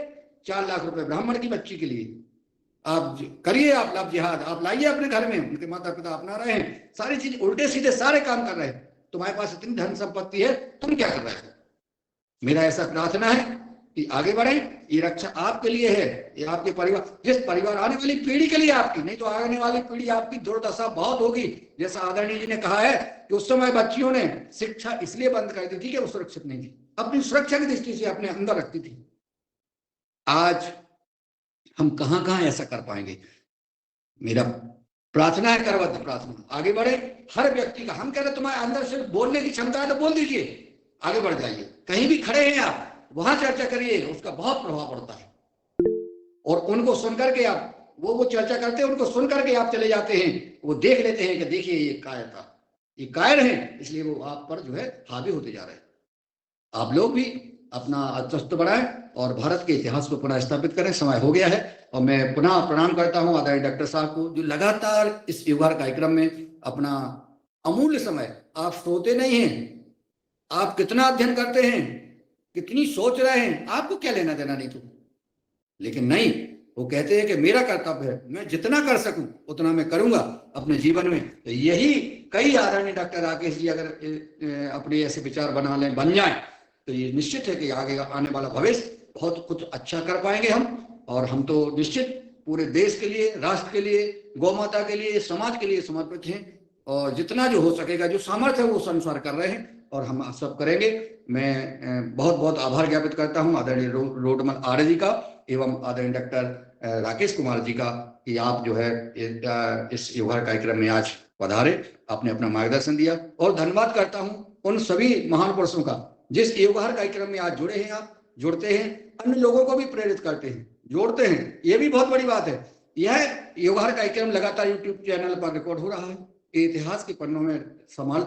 4 लाख रुपए ब्राह्मण की बच्ची के लिए, आप करिए, आप लव जिहाद आप लाइए अपने घर में, उनके माता पिता अपना रहे हैं, सारी चीज उल्टे सीधे सारे काम कर रहे हैं, तुम्हारे पास इतनी धन संपत्ति है, तुम क्या कर रहे हो? मेरा ऐसा प्रार्थना है कि आगे बढ़े, ये रक्षा आपके लिए है, ये आपके परिवार, जिस परिवार आने वाली पीढ़ी के लिए आपकी, नहीं तो आने वाली पीढ़ी आपकी दुर्दशा बहुत होगी। जैसा आदरणीय जी ने कहा है कि उस समय बच्चियों ने शिक्षा इसलिए बंद कर दी थी कि वो सुरक्षित नहीं थी, अपनी सुरक्षा की दृष्टि से अपने अंदर रखती थी। आज हम कहां कहां ऐसा कर पाएंगे? मेरा प्रार्थना है, करवत प्रार्थना, आगे बढ़े हर व्यक्ति का। हम कह रहे तुम्हारे अंदर सिर्फ बोलने की क्षमता है तो बोल दीजिए, आगे बढ़ जाइए, कहीं भी खड़े हैं आप वहां चर्चा करिए, उसका बहुत प्रभाव पड़ता है। और उनको सुन करके आप, वो चर्चा करते हैं, उनको सुन करके आप चले जाते हैं, वो देख लेते हैं कि देखिए ये कायर था, ये कायर है, इसलिए वो आप पर जो है हावी होते जा रहे हैं। आप लोग भी अपना अस्तित्व बढ़ाएं और भारत के इतिहास को पुनः स्थापित करें। समय हो गया है और मैं पुनः प्रणाम करता हूं आदरणीय डॉक्टर साहब को, जो लगातार इस युवहार कार्यक्रम में अपना अमूल्य समय, आप सोते नहीं हैं, आप कितना अध्ययन करते हैं, कितनी सोच रहे हैं, आपको क्या लेना देना नहीं तो, लेकिन नहीं, वो कहते हैं कि मेरा कर्तव्य है, मैं जितना कर सकूं उतना मैं करूंगा अपने जीवन में। तो यही कई आदरणीय डॉक्टर राकेश जी अगर अपने ऐसे विचार बन जाए तो ये निश्चित है कि आगे आने वाला भविष्य बहुत कुछ अच्छा कर पाएंगे हम। और हम तो निश्चित पूरे देश के लिए, राष्ट्र के लिए, गौ माता के लिए, समाज के लिए समर्पित हैं और जितना जो हो सकेगा, जो सामर्थ्य है वो संसार कर रहे हैं और हम सब करेंगे। मैं बहुत बहुत आभार ज्ञापित करता हूं आदरणीय रोडमल आर्य जी का एवं आदरणीय डॉक्टर राकेश कुमार जी का कि आप जो है इस युवहार कार्यक्रम में आज पधारे, आपने अपना मार्गदर्शन दिया। और धन्यवाद करता हूं उन सभी महान पुरुषों का जिस युवहार कार्यक्रम में आज जुड़े हैं, आप जुड़ते हैं, अन्य लोगों को भी प्रेरित करते हैं, जोड़ते हैं, ये भी बहुत बड़ी बात है। यह युवहार कार्यक्रम लगातार यूट्यूब चैनल पर रिकॉर्ड हो रहा है, इतिहास के पन्नों में संभाल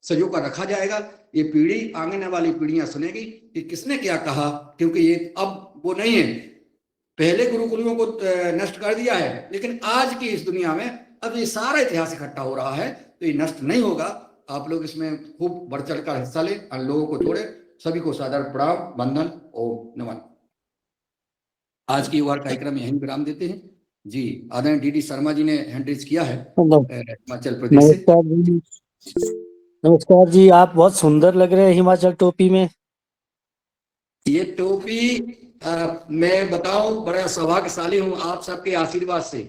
सजो कर रखा जाएगा। ये पीढ़ी, आने वाली पीढ़ियां सुनेगी कि किसने क्या कहा, क्योंकि ये अब वो नहीं है, पहले गुरुकुलों को नष्ट कर दिया है, लेकिन आज की इस दुनिया में अब ये सारा इतिहास इकट्ठा हो रहा है, तो ये नष्ट नहीं होगा। आप लोग इसमें खूब बढ़ चढ़ कर हिस्सा लें, अन्य लोगों को जोड़े। सभी को सादर प्रणाम, वंदन और नमन। आज की युवहार कार्यक्रम यहीं विराम देते हैं जी। आदरणीय डीडी शर्मा जी ने हैंड रेज किया है हिमाचल प्रदेश से। नमस्कार जी, आप बहुत सुंदर लग रहे हैं हिमाचल टोपी में। ये टोपी मैं बताऊं, बड़ा सौभाग्यशाली हूं आप सबके आशीर्वाद से।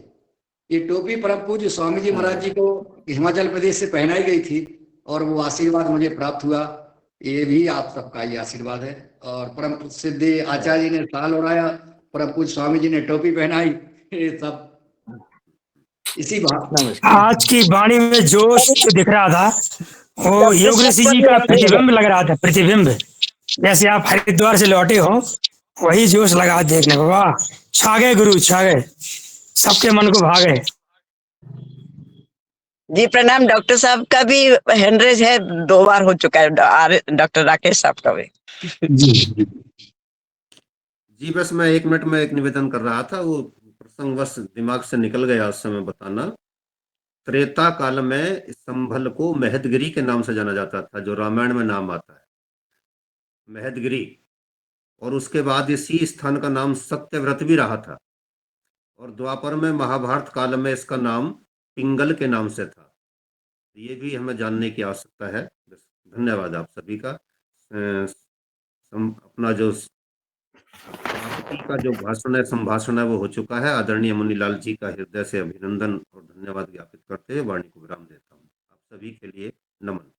ये टोपी परम पूज्य स्वामी जी महाराज जी को हिमाचल प्रदेश से पहनाई गई थी और वो आशीर्वाद मुझे प्राप्त हुआ। ये भी आप सबका ही आशीर्वाद है। और परम सिद्धि आचार्य जी ने साल उड़ाया, परम पूज्य स्वामी जी ने टोपी पहनाई, ये सब इसी बात। आज की वाणी में जोश दिख रहा था, वो योग ऋषि जी का प्रतिबिंब लग रहा था, प्रतिबिंब, जैसे आप हरिद्वार से लौटे हो वही जोश लगा देखने को। वाह, छा गए गुरु, छा गए, सबके मन को भा गए। जी प्रणाम। डॉक्टर साहब का भी हैंडरेज है, 2 बार हो चुका है, डॉक्टर राकेश साहब का भी। जी बस मैं 1 मिनट में एक निवेदन कर रहा था, वो प्रसंगवश दिमाग से निकल गया उस समय बताना। त्रेता काल में संभल को महदगिरी के नाम से जाना जाता था, जो रामायण में नाम आता है महदगिरी, और उसके बाद इसी स्थान का नाम सत्यव्रत भी रहा था, और द्वापर में महाभारत काल में इसका नाम पिंगल के नाम से था। ये भी हमें जानने की आवश्यकता है। धन्यवाद आप सभी का। अपना जो बाकी का जो भाषण है, संभाषण है, वो हो चुका है। आदरणीय मुनीलाल जी का हृदय से अभिनंदन और धन्यवाद ज्ञापित करते हुए वाणी को विराम देता हूँ। आप सभी के लिए नमन।